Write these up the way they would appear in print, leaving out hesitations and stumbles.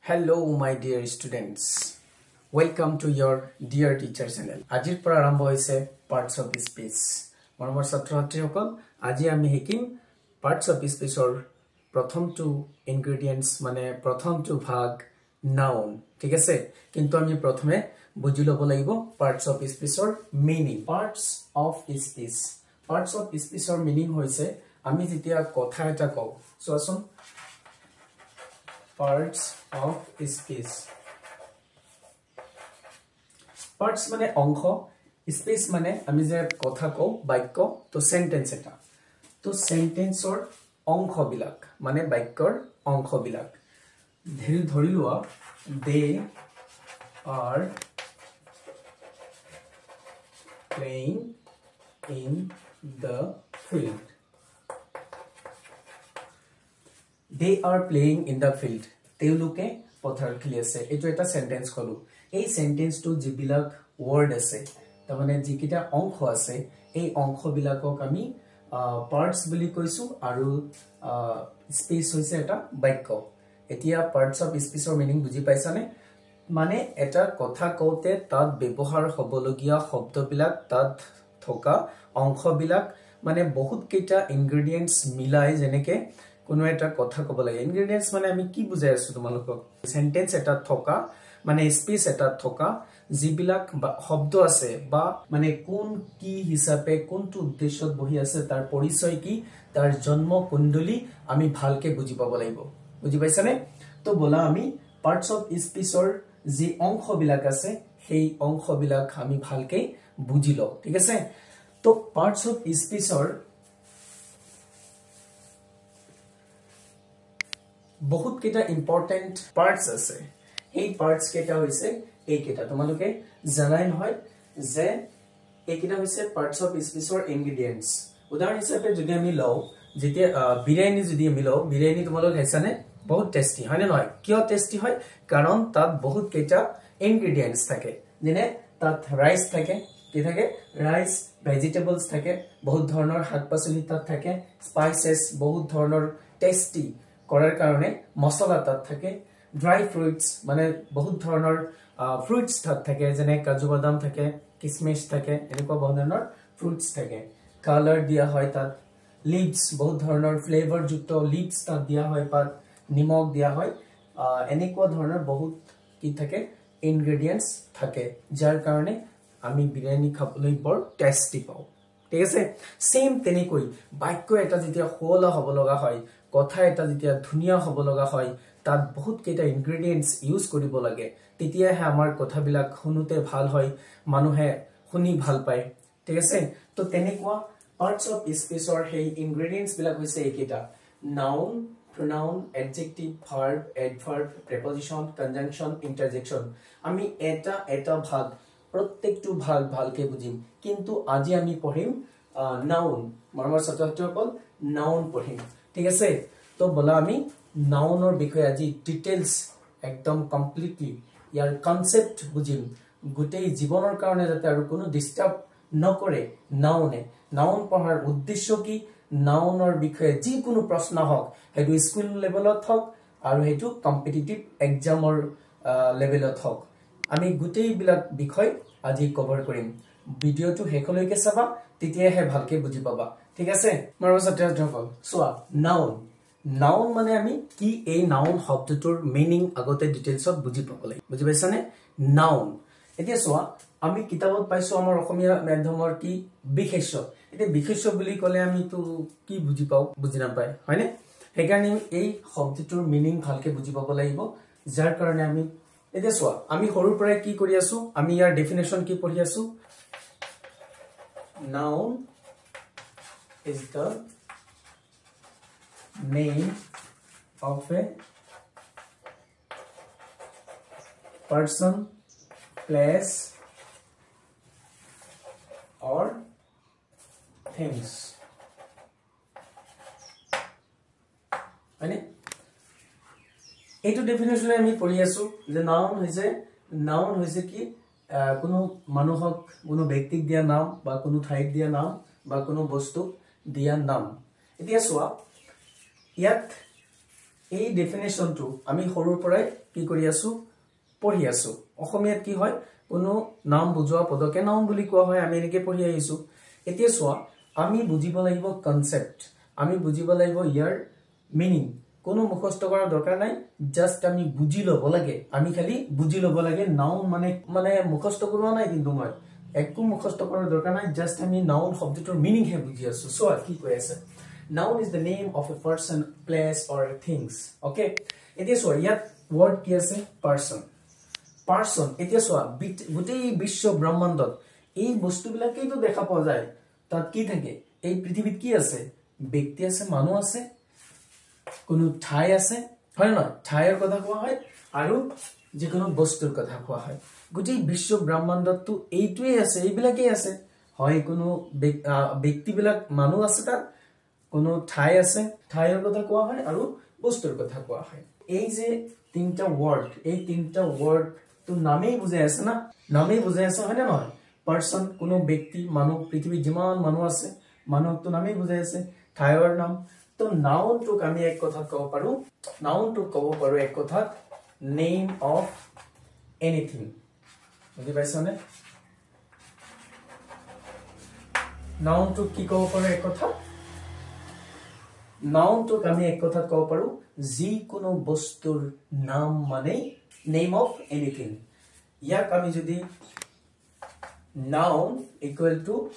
Hello, my dear students. Welcome to your dear teacher channel. Ajir pora arambo hoise parts of speech. Moromor chhatro chhatri hokol, aji ami hikim parts of speech or prothom two ingredients mane prothom two bhag noun. Thik ase? Kintu ami prothome buji lobo lagibo parts of speech or meaning. Parts of speech. Parts of speech or meaning hoise ami jetia kotha eta kau. So asun parts of speech. Parts mane অংশ, speech mane আমি যে কথা কও বাক্য তো sentence এটা তো সেন্টেন্সৰ অংশ বিলাক মানে বাক্যৰ অংশ বিলাক ধৰি লোৱা they are playing in the field. They are playing in the field. Teuluke pothar kheli ase. Eto eta sentence kolu. Ei sentence to jibilak word ase. Tamane jikita onkho ase. Ei onkho bilakok ami parts bili koisu aru space hoise eta baikko. Etia parts of speech or meaning buji paisane. Mane eta kotha kote tat bebohar hobologia shobdo bilak tat thoka onkho bilak mane bahut keita ingredients milai jeneke কোনো এটা কথা কব লাগে ingredients মানে আমি কি বুজাই আছো তোমালোকক সেন্টেন্স এটা থকা মানে স্পেস এটা থকা জিবিলাক শব্দ আছে বা মানে কোন কি হিসাবে কোনটো উদ্দেশ্যত বহি আছে তাৰ পৰিচয় কি তাৰ জন্ম কুণ্ডলী আমি ভালকে বুজি পাব লাগিব বুজি পাইছানে তো বলা আমি পার্টস অফ স্পেচৰ যি অংশ বিলাক আছে সেই অংশ বিলাক আমি ভালকে বুজি লও ঠিক আছে তো পার্টস অফ স্পেচৰ बहुत केटा इम्पोर्टेंट पार्ट्स আছে এই পার্টস কেটা হইছে এই কেটা তোমালোকে জানাই নহয় যে এই কেটা হইছে পার্টস অফ স্পেচৰ ইনগ্রেডিয়েন্টস উদাহরণ হিচাপে যদি আমি লও যেতে বিরিয়ানি যদি আমি লও বিরিয়ানি তোমালোক হেছানে বহুত টেস্টি হয় না নহয় কিয় টেস্টি হয় কারণ তাত বহুত কেটা ইনগ্রেডিয়েন্টস থাকে যেনে তাত রাইস থাকে কি থাকে রাইস ভেজিটেবলস থাকে বহুত ধৰণৰ শাক-পাচলি তাত থাকে স্পাইসেস বহুত ধৰণৰ টেস্টি কৰাৰ কাৰণে মছলা তাত থাকে ড্ৰাই ফ্ৰুটস মানে বহুত ধৰণৰ ফ্ৰুটস তাত থাকে যেনে কাজু বাদাম থাকে কিসমিস থাকে এনেকুৱা বহুত ধৰণৰ ফ্ৰুটস থাকে কালাৰ দিয়া হয় তাত লিভস বহুত ধৰণৰ ফ্লেভাৰ যুক্ত লিভস তাত দিয়া হয় পাত নিমখ দিয়া হয় এনেকুৱা ধৰণৰ বহুত কি থাকে ইনগ্ৰেডিয়েন্টস থাকে যাৰ কাৰণে আমি বিৰিয়ানী খাবলৈ বৰ টেস্টি পাওঁ ঠিক আছে সেম তেনেকৈ বাক্য এটা যেতিয়া হোলা হ'ব লগা হয় কথা এটা যেতিয়া ধুনিয়া হ'ব লগা হয় তাত বহুত কেটা ইনগ্রেডিয়েন্টস ইউজ কৰিব লাগে তেতিয়াহে আমাৰ কথাবিলাক শুনুতে ভাল হয় মানুহে শুনি ভাল পায় ঠিক আছে তো তেনেকুৱা পাৰ্টস অফ স্পেচৰ সেই ইনগ্রেডিয়েন্টস বিলাক হৈছে এইকেটা noun pronoun adjective verb adverb preposition conjunction interjection আমি এটা ভাগ প্ৰত্যেকটো ভাগ ভালকে বুজিম কিন্তু আজি আমি পঢ়িম নাউন মৰমৰ ছাত্ৰসকল নাউন পঢ়িম ঠিক আছে তো বলা আমি নাউনৰ বিষয়ে আজি ডিটেইলস একদম কমপ্লিটলি ইয়াৰ কনসেপ্ট বুজিম গুটেই জীৱনৰ কাৰণে যাতে আৰু কোনো ডিস্টাৰ্ব নকৰে নাউন পঢ়াৰ উদ্দেশ্য কি নাউনৰ বিষয়ে যি কোনো প্ৰশ্ন হওক হেতু স্কুল লেভেলত হওক আৰু হেতু কম্পিটিটিভ এক্সামৰ লেভেলত হওক আমি গুটেই বিলাক বিষয় আজি কভাৰ কৰিম ভিডিওটো হেকলৈকে চাবা তেতিয়াহে ভালকে বুজি পাবা ঠিক আছে মৰমৰ ছাত্ৰসকল সোৱা নাউন মানে আমি কি এই নাউন শব্দটোৰ মিনিং আগতে ডিটেইলছত বুজি পাব লাগিব বুজি পাইছানে নাউন এতিয়া সোৱা আমি কিতাপত পাইছো আমাৰ অসমীয়া মাধ্যমৰ কি বিশেষ্য এতিয়া বিশেষ্য বুলি ক'লে আমি তো কি বুজি পাও বুজি নাপায় হয়নে হেকাৰণে এই শব্দটোৰ মিনিং ভালকে বুজি পাব লাগিব যাৰ কাৰণে আমি এতিয়া সোৱা আমি সৰুৰ পৰা কি কৰি আছো আমি ইয়াৰ ডেফিনেশন কি পঢ়ি আছো noun is the name of a person place or things মানে এইটো ডেফিনেশন আমি পঢ়ি আছো যে নাউন হৈছে কি কোনো মানুহক কোনো ব্যক্তিক দিয়া নাম বা কোনো ঠাইক দিয়া নাম বা কোনো বস্তুক দিয়া নাম এতিয়া সোৱা ইয়াত এই ডেফিনেশনটো আমি সৰুৰ পৰাই কি কৰি আছো পঢ়ি আছো অসমীয়াত কি হয় কোনো নাম বুজোৱা পদকে নাউন বুলি কোৱা হয় আমি এনেকে পঢ়ি আহিছো এতিয়া সোৱা আমি বুজিব লাগিব কনসেপ্ট আমি বুজিব লাগিব ইয়াৰ মিনিং কোনো মুখস্থ কৰাৰ দৰকাৰ নাই জাস্ট আমি বুজি লব লাগে আমি খালি বুজি লব লাগে নাউন মানে মুখস্থ কৰোৱা নাই কিন্তু মই একো মুখস্থ কৰাৰ দৰকাৰ নাই জাস্ট আমি নাউন শব্দটোৰ মিনিং হে বুজি আছো সোৱা কি কৈ আছে noun is the name of a person place or things okay এতিয়া সোৱা ইয়াত word কি আছে person এতিয়া সোৱা গোটেই বিশ্ব ব্ৰহ্মাণ্ডত এই বস্তুবিলাকেই তো দেখা পোৱা যায় তাত কি থাকে এই পৃথিৱীত কি আছে ব্যক্তি আছে মানুহ আছে কোনো ঠাই আছে হয় না ঠাইৰ কথা কোৱা হয় আৰু যিকোনো বস্তুৰ কথা কোৱা হয় গোটেই বিশ্ব ব্ৰহ্মাণ্ডত এইটোৱে আছে এইবিলাকেই আছে হয় কোনো ব্যক্তিবিলাক মানুহ আছে তাত কোনো ঠাই আছে ঠাইৰ কথা কোৱা হয় আৰু বস্তুৰ কথা কোৱা হয় এই যে তিনটা ওয়ার্ড তো নামেই বুজাই আছে না নামেই বুজাই আছে হয় না নহয় পারসন কোনো ব্যক্তি মানুহ পৃথিৱীত যিমান মানুহ আছে মানুহটো নামেই বুজাই আছে ঠাইৰ নাম তো নাউন টুক আমি এক কথা কব পাৰো এক কথা নেম অফ এনিথিং বুজি পাইছনে নাউন টুক কি কব পাৰো এক কথা নাউন টুক আমি এক কথা কব পাৰো যি কোনো বস্তুৰ নাম মানে নেম অফ এনিথিং ইয়াক আমি যদি noun equal to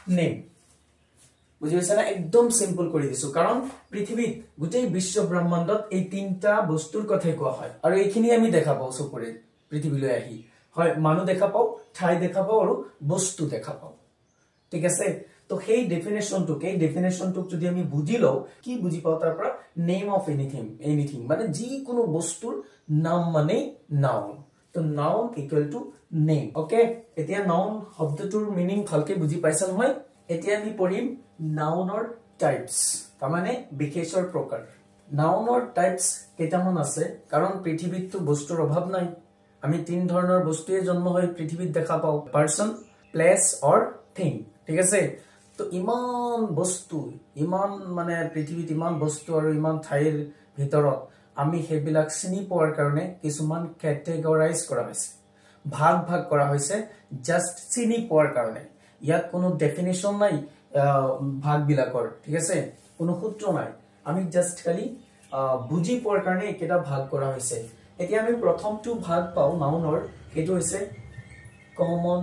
name বুজি পাইছা না একদম সিম্পল কৰি দিছো কাৰণ পৃথিৱীত গোটেই বিশ্ব ব্ৰহ্মাণ্ডত এই তিনটা বস্তুৰ কথা কোৱা হয় আৰু এইখিনি আমি দেখা পাও চকুৰে পৃথিৱীলৈ আহি হয় মানুহ দেখা পাও ঠাই দেখা পাও আৰু বস্তু দেখা পাও ঠিক আছে তো সেই ডেফিনেশনটোক যদি আমি বুজি লও কি বুজি পাও তাৰ পৰা নেম অফ এনিথিং মানে যি কোনো বস্তুৰ নাম মানে নাউন তো noun equal to name okay এতিয়া নাউন শব্দটোৰ মিনিং ভালকে বুজি পাইছা নহয় এতিয়া আমি পঢ়িম নাউনৰ টাইপস মানে বিশেষৰ প্ৰকাৰ নাউনৰ টাইপস কেইটামান আছে কাৰণ পৃথিৱীত বস্তুৰ অভাৱ নাই আমি তিন ধৰণৰ বস্তুয়ে জন্ম হৈ পৃথিৱীত দেখা পাও পাৰসন প্লেস অৰ থিং ঠিক আছে তো ইমান বস্তু ইমান মানে পৃথিৱীত ইমান বস্তু আৰু ইমান ঠাইৰ ভিতৰত আমি হেবিলাক চিনি পোৱাৰ কাৰণে কিছুমান ক্যাটেগৰাইজ কৰা হৈছে ভাগ কৰা হৈছে জাস্ট চিনি পোৱাৰ কাৰণে ইয়াত কোনো ডেফিনেশন নাই ভাগ বিলাকৰ ঠিক আছে কোনো সূত্ৰ নাই আমি জাস্ট খালি বুজি পোৱাৰ কাৰণে এটা ভাগ কৰা হৈছে এতিয়া আমি প্ৰথমটো ভাগ পাও নাউনৰ এটো হৈছে কমন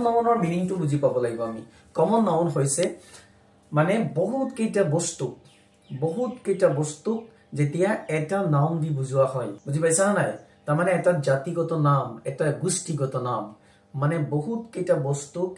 নাউনৰ মিনিংটো বুজি পাব লাগিব আমি কমন নাউন হৈছে মানে বহুত কেইটা বস্তু যেতিয়া এটা নাম দি বুজোৱা হয় বুজি পাইছা না নাই তাৰ মানে এটা জাতিগত নাম এটা গোষ্ঠীগত নাম মানে বহুত কেইটা বস্তুক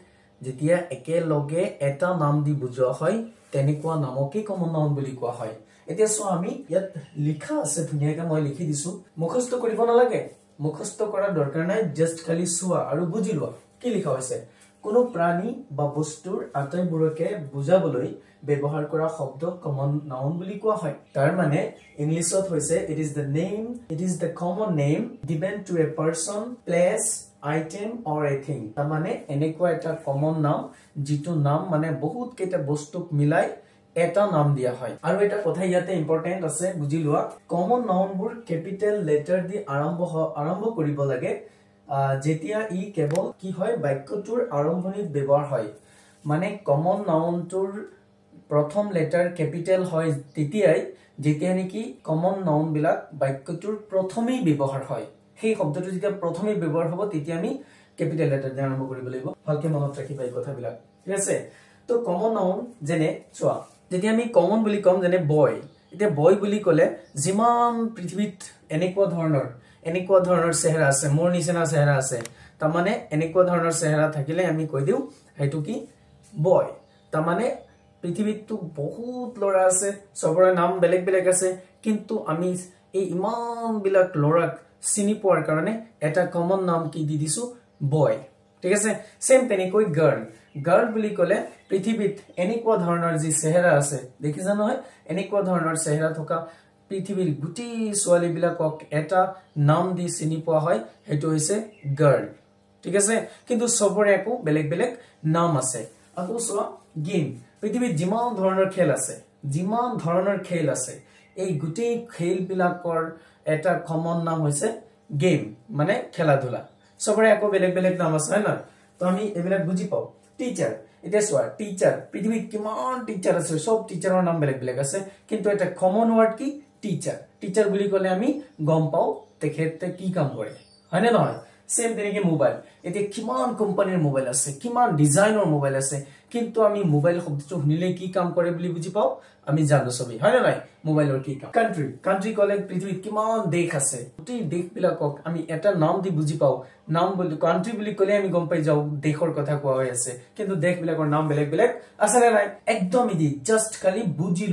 যেতিয়া একেলগে এটা নাম দি বুজোৱা হয় তেনেকুৱা নামকে কমন নাউন বুলি কোৱা হয় এতিয়া সো আমি ইয়াত লিখা আছে ধুনিয়াকৈ মই লিখি দিছো মুখস্থ কৰিব নালাগে মুখস্থ কৰা দৰকাৰ নাই জাস্ট খালি সোৱা আৰু বুজি লোৱা কি লিখা হৈছে কোনো প্ৰাণী বা বস্তুৰ আটাইবোৰকে বুজাবলৈ ব্যৱহাৰ কৰা শব্দ কমন নাউন বুলি কোৱা হয় তাৰ মানে ইংলিশত হৈছে it is the common name given to a person place item or a thing তাৰ মানে এনেকুৱা এটা কমন নাম যিটো নাম মানে বহুত কেইটা বস্তুক মিলাই এটা নাম দিয়া হয় আৰু এটা কথা ইয়াতে ইম্পৰ্টেন্ট আছে বুজি লোৱা কমন নাউনবোৰ ক্যাপিটেল লেটাৰ দি আৰম্ভ কৰিব লাগে যেতিয়া ই কেৱল কি হয় বাক্যটোৰ আৰম্ভণিত ব্যৱহাৰ হয় মানে কমন নাউনটোৰ প্ৰথম লেটাৰ ক্যাপিটেল হয় যেতিয়া নেকি কমন নাউন বিলাক বাক্যটোৰ প্ৰথমেই ব্যৱহাৰ হয় সেই শব্দটো যেতিয়া প্ৰথমেই ব্যৱহাৰ হ'ব তেতিয়া আমি ক্যাপিটেল লেটাৰ দি আৰম্ভ কৰিব লাগিব ভালকে মনত ৰাখিবা এই কথাবিলাক ঠিক আছে তো কমন নাউন যেনে চোৱা যেতিয়া আমি কমন বুলি কম যেনে বয় এতিয়া বয় বুলি কলে যিমান পৃথিৱীত এনেকুৱা ধৰণৰ চেহেৰা আছে মোৰ নিচিনা চেহেৰা আছে তাৰ মানে এনেকুৱা ধৰণৰ চেহেৰা থাকিলে আমি কৈ দিও হেতু কি বয় তাৰ মানে পৃথিৱীত বহুত লৰা আছে সবৰে নাম বেলেগ আছে কিন্তু আমি এই ইমান বিলাক লৰাক চিনি পোৱাৰ কাৰণে এটা কমন নাম কি দি দিছো বয় ঠিক আছে সেম তেনেকৈ গাৰ্ল বুলি কলে পৃথিৱীত এনেকুৱা ধৰণৰ যি চেহেৰা আছে দেখিছা নহয় এনেকুৱা ধৰণৰ চেহেৰা থকা পৃথিৱীৰ গুটি ছোৱালী বিলাকক এটা নাম দি চিনি পোৱা হয় হেতু হৈছে গাৰ্ল ঠিক আছে কিন্তু সবৰে একো বেলেগ নাম আছে আকৌ সোৱা গেম পৃথিৱীত যিমান ধৰণৰ খেল আছে এই গুটি খেল বিলাকৰ এটা কমন নাম হৈছে গেম মানে খেলা ধুলা সবৰে একো বেলেগ বেলেগ নাম আছে না তো আমি এবিলাক বুজি পাও টিচাৰ এটা সোৱা টিচাৰ পৃথিৱীত কিমান টিচাৰ আছে সব টিচাৰৰ নাম বেলেগ বেলেগ আছে কিন্তু এটা কমন ওয়াৰ্ড কি টিচাৰ টিচাৰ বুলি ক'লে আমি গম পাও তেখেতে কি কাম কৰে হয়নে নহয় সেম তেনেকে মোবাইল এতে কিমান কোম্পানীৰ মোবাইল আছে কিমান ডিজাইনৰ মোবাইল আছে কিন্তু আমি মোবাইল শব্দটো শুনিলে কি কাম কৰে বুলি বুজি পাও আমি জানো সবই হয় না নাই মোবাইলৰ কি কাম কান্ট্ৰি ক'লে পৃথিৱীত কিমান দেশ আছে প্ৰতি দেশ বিলাকক আমি এটা নাম দি বুজি পাও নাম বুলি কান্ট্ৰি বুলি ক'লে আমি গম পাই যাও দেশৰ কথা কোৱা হৈ আছে কিন্তু দেশ বিলাকৰ নাম বেলেগ বেলেগ আছে না নাই একদম ইজি জাস্ট খালি বুজি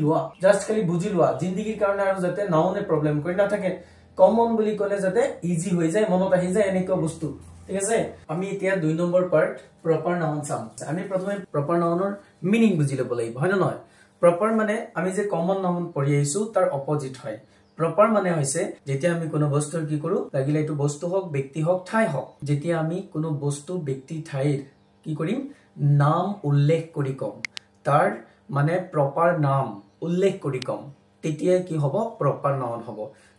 লোৱা জিন্দগীৰ কাৰণে আৰু যাতে নাওনে প্ৰবলেম কৰি না থাকে কমন বুলি ক'লে যাতে ইজি হৈ যায় মনত আহি যায় এনেকুৱা বস্তু ঠিক আছে আমি এতিয়া 2 নম্বৰ পাৰ্ট প্ৰপাৰ নাউন চাম আমি প্ৰথমে প্ৰপাৰ নাউনৰ মিনিং বুজি ল'ব লাগিব হয় না নহয় প্ৰপাৰ মানে আমি যে কমন নাউন পঢ়ি আইছো তাৰ অপোজিট হয় প্ৰপাৰ মানে হৈছে যেতিয়া আমি কোনো বস্তুৰ কি কৰো লাগিলে এটো বস্তু হওক ব্যক্তি হওক ঠাই হওক যেতিয়া আমি কোনো বস্তু ব্যক্তি ঠাইৰ কি কৰিম নাম উল্লেখ কৰি কম তাৰ মানে প্ৰপাৰ নাম উল্লেখ কৰি কম তেতিয়া কি হ'ব প্ৰপাৰ নাউন হ'ব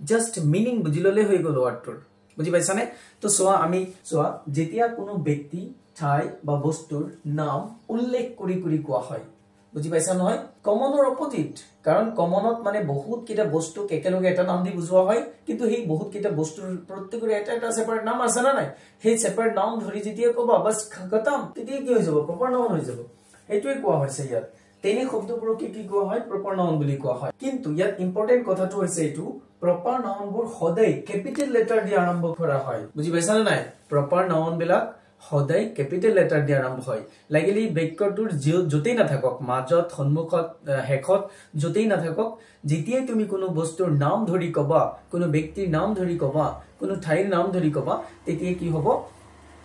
জাস্ট মিনিং বুজি ললে হৈ গ'ল ওয়াৰ্ডটোৰ বুজি পাইছানে তো আমি যেতিয়া কোনো ব্যক্তি ঠাই বা বস্তুৰ নাম উল্লেখ কৰি কোৱা হয় বুজি পাইছা নহয় কমনৰ অপোজিট কাৰণ কমনত মানে বহুত কিটা বস্তু একেলগে এটা নাম দি বুজোৱা হয় কিন্তু সেই বহুত কিটা বস্তুৰ প্ৰত্যেকৰে এটা সেপাৰেট নাম আছে না নাই সেই সেপাৰেট নাম ধৰি যেতিয়া কবা বাস খতম তেতিয়া কি হৈ যাব প্ৰপাৰ নাউন হৈ যাব এইটোই কোৱা হৈছে ইয়াত তেনে শব্দবোৰক কি কোৱা হয় প্ৰপাৰ নাউন বুলি কোৱা হয় কিন্তু ইয়াত ইম্পৰ্টেন্ট কথাটো হৈছে এইটো প্ৰপাৰ নাউনবোৰ সদায় ক্যাপিটেল লেটাৰ দি আৰম্ভ কৰা হয় বুজি পাইছা না নাই প্ৰপাৰ নাউন বিলাক সদায় ক্যাপিটেল লেটাৰ দি আৰম্ভ হয় লাগিলে বাক্যটোৰ যতেই না থাকক মাজত সন্মুখত হেখত যতেই না থাকক যেতিয়া তুমি কোনো বস্তুৰ নাম ধৰি কবা কোনো ব্যক্তিৰ নাম ধৰি কবা কোনো ঠাইৰ নাম ধৰি কবা তেতিয়া কি হ'ব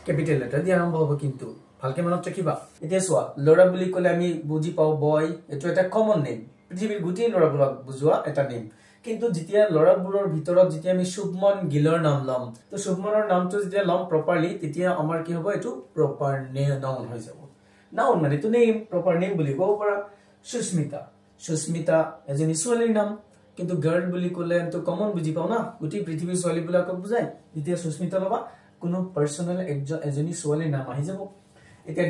ক্যাপিটেল লেটাৰ দি আৰম্ভ হ'ব কিন্তু ভালকে মনত ৰাখিবা এতিয়া সোৱা লৰা বুলি ক'লে আমি বুজি পাও বয় এটো এটা কমন নেম পৃথিৱীৰ গোটেই লৰাবোৰক বুজোৱা এটা নেম কিন্তু যেতিয়া লৰাবোৰৰ ভিতৰত যেতিয়া আমি শুভমন গিলৰ নাম লম তো শুভমনৰ নামটো যেতিয়া লম প্ৰপাৰলি তেতিয়া আমাৰ কি হ'ব এটো প্ৰপাৰ নাউন হৈ যাব নাউন মানে তো নেম প্ৰপাৰ নেম বুলি ক'ব পাৰা সুস্মিতা এজনী ছোৱালীৰ নাম কিন্তু গাৰ্ল বুলি ক'লে তো কমন বুজি পাও না গোটেই পৃথিৱীৰ ছোৱালীবিলাকক বুজায় যেতিয়া সুস্মিতা লবা কোনো পাৰ্সোনাল এজনী ছোৱালীৰ নাম আহি যাব এতিয়া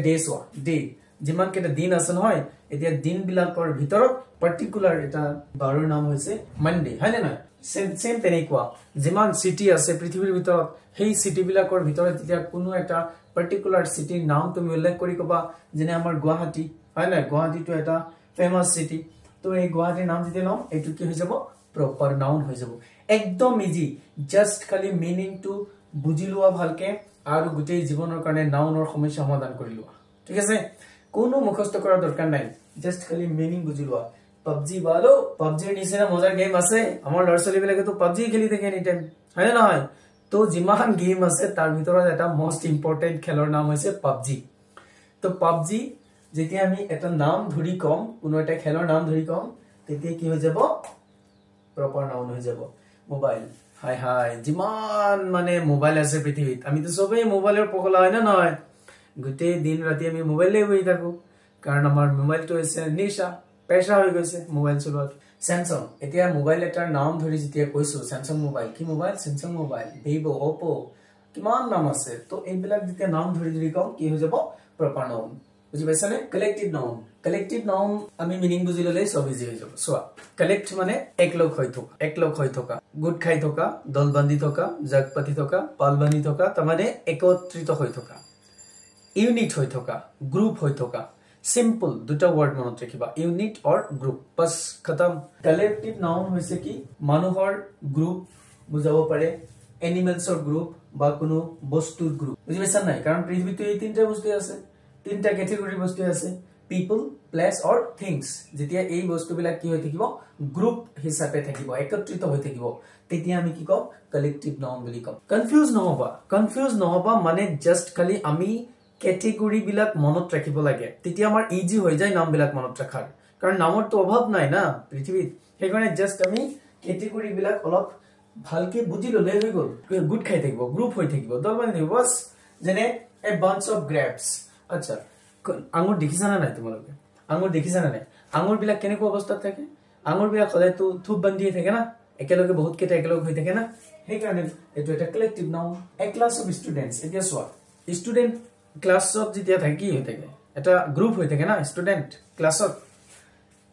ডে যিমান কেটা দিন আছে নহয় এতিয়া দিন বিলাকৰ ভিতৰত পাৰ্টিকুলাৰ এটা বাৰৰ নাম হৈছে মানডে হয়নে নহয় সেম তেনেকুৱা যিমান সিটি আছে পৃথিৱীৰ ভিতৰত সেই সিটি বিলাকৰ ভিতৰত যেতিয়া কোনো এটা পাৰ্টিকুলাৰ সিটিৰ নাম তুমি উল্লেখ কৰি কবা যেনে আমাৰ গুৱাহাটী হয় না গুৱাহাটীটো এটা ফেমাস সিটি তো এই গুৱাহাটীৰ নাম যেতিয়া লম এইটো কি হৈ যাব প্ৰপাৰ নাউন হৈ যাব একদম ইজি জাস্ট খালি মিনিংটো বুজি লোৱা ভালকে আৰু গোটেই জীৱনৰ কাৰণে নাউনৰ সমস্যা সমাধান কৰি লোৱা ঠিক আছে কোনো মুখস্থ কৰা দৰকাৰ নাই জাস্ট খালি মিনিং বুজি লোৱা PUBG বালো PUBGৰ নিচিনা মজাৰ গেম আছে আমাৰ লৰছলি বিলাকে তো PUBG খেলি থাকে এনি টাইম হয় না নহয় তো যিমান গেম আছে তাৰ ভিতৰত এটা মোস্ট ইম্পৰ্টেন্ট খেলৰ নাম হৈছে PUBG তো PUBG যেতিয়া আমি এটা নাম ধৰি কম কোনো এটা খেলৰ নাম ধৰি কম তেতিয়া কি হৈ যাব প্ৰপাৰ নাউন হৈ যাব মোবাইল হাই যিমান মানে মোবাইল আছে পৃথিৱীত আমি তো সবেই মোবাইলৰ পগলা হয় না নহয় গোটেই দিন ৰাতি আমি মোবাইলে বহি থাকো কাৰণ আমাৰ মোবাইলটো হৈছে নিশা পেশা হৈ গৈছে মোবাইল চলোৱাত স্যামসাং এতিয়া মোবাইল এটাৰ নাম ধৰি যেতিয়া কৈছো স্যামসাং মোবাইল কি mobile Samsung mobile Vivo Oppo কিমান নাম আছে তো এইবিলাক যেতিয়া নাম ধৰি কম কি হৈ যাব প্ৰপাৰ নাউন বুজি পাইছানে কালেক্টিভ নাউন আমি মিনিং বুজি ললে সব ইজি হৈ যাব সোৱা কালেক্ট মানে একলগ হৈ থকা গুড খাই থকা দল বান্ধি থকা জাগ পাতি থকা পাল বান্ধি থকা তাৰমানে একত্ৰিত হৈ থকা ইউনিট হৈ থকা গ্ৰুপ হৈ থকা সিম্পল দুটা ওয়াৰ্ড মনত ৰাখিবা ইউনিট অৰ গ্ৰুপ বাস খতম কালেক্টিভ নাউন হৈছে কি মানুহৰ গ্ৰুপ বুজাব পাৰে এনিমেলছৰ গ্ৰুপ বা কোনো বস্তুৰ গ্ৰুপ বুজি পাইছা নাই কাৰণ পৃথিৱীতে এই তিনটা বস্তু আছে তিনটা ক্যাটেগরি বস্তু আছে people place or things যেতিয়া এই বস্তুবিলাক কি হৈ থাকিব গ্ৰুপ হিচাপে থাকিব একত্ৰিত হৈ থাকিব তেতিয়া আমি কি কম কালেক্টিভ নাউন বুলি কম কনফিউজ নহবা মানে জাস্ট খালি আমি ক্যাটেগরি বিলাক মনত ৰাখিব লাগে তেতিয়া আমাৰ ইজি হৈ যায় নাম বিলাক মনত ৰাখাৰ কাৰণ নামৰ তো অভাৱ নাই না পৃথিৱীত সেইকাৰণে জাস্ট আমি ক্যাটেগরি বিলাক অলপ ভালকে বুজি ললে হৈ গল গুড খাই থাকিব গ্ৰুপ হৈ থাকিব দল বান্ধি থাকিব বস যেনে এ বাঞ্চ অফ গ্ৰেপস আচ্ছা আঙুৰ দেখিছা না নাই তোমালোকে আঙুৰ দেখিছা না নাই আঙুৰ বিলাক কেনেকুৱা অৱস্থাত থাকে আঙুৰ বিলাক সদায় তো থুপ বান্ধি থাকে না একেলগে বহুত কেইটা একেলগে হৈ থাকে না সেই কাৰণে এটো এটা collective noun A class of students এতিয়া সোৱা স্টুডেন্ট ক্লাছত যেতিয়া থাকি হৈ থাকে এটা গ্ৰুপ হৈ থাকে না স্টুডেন্ট ক্লাছত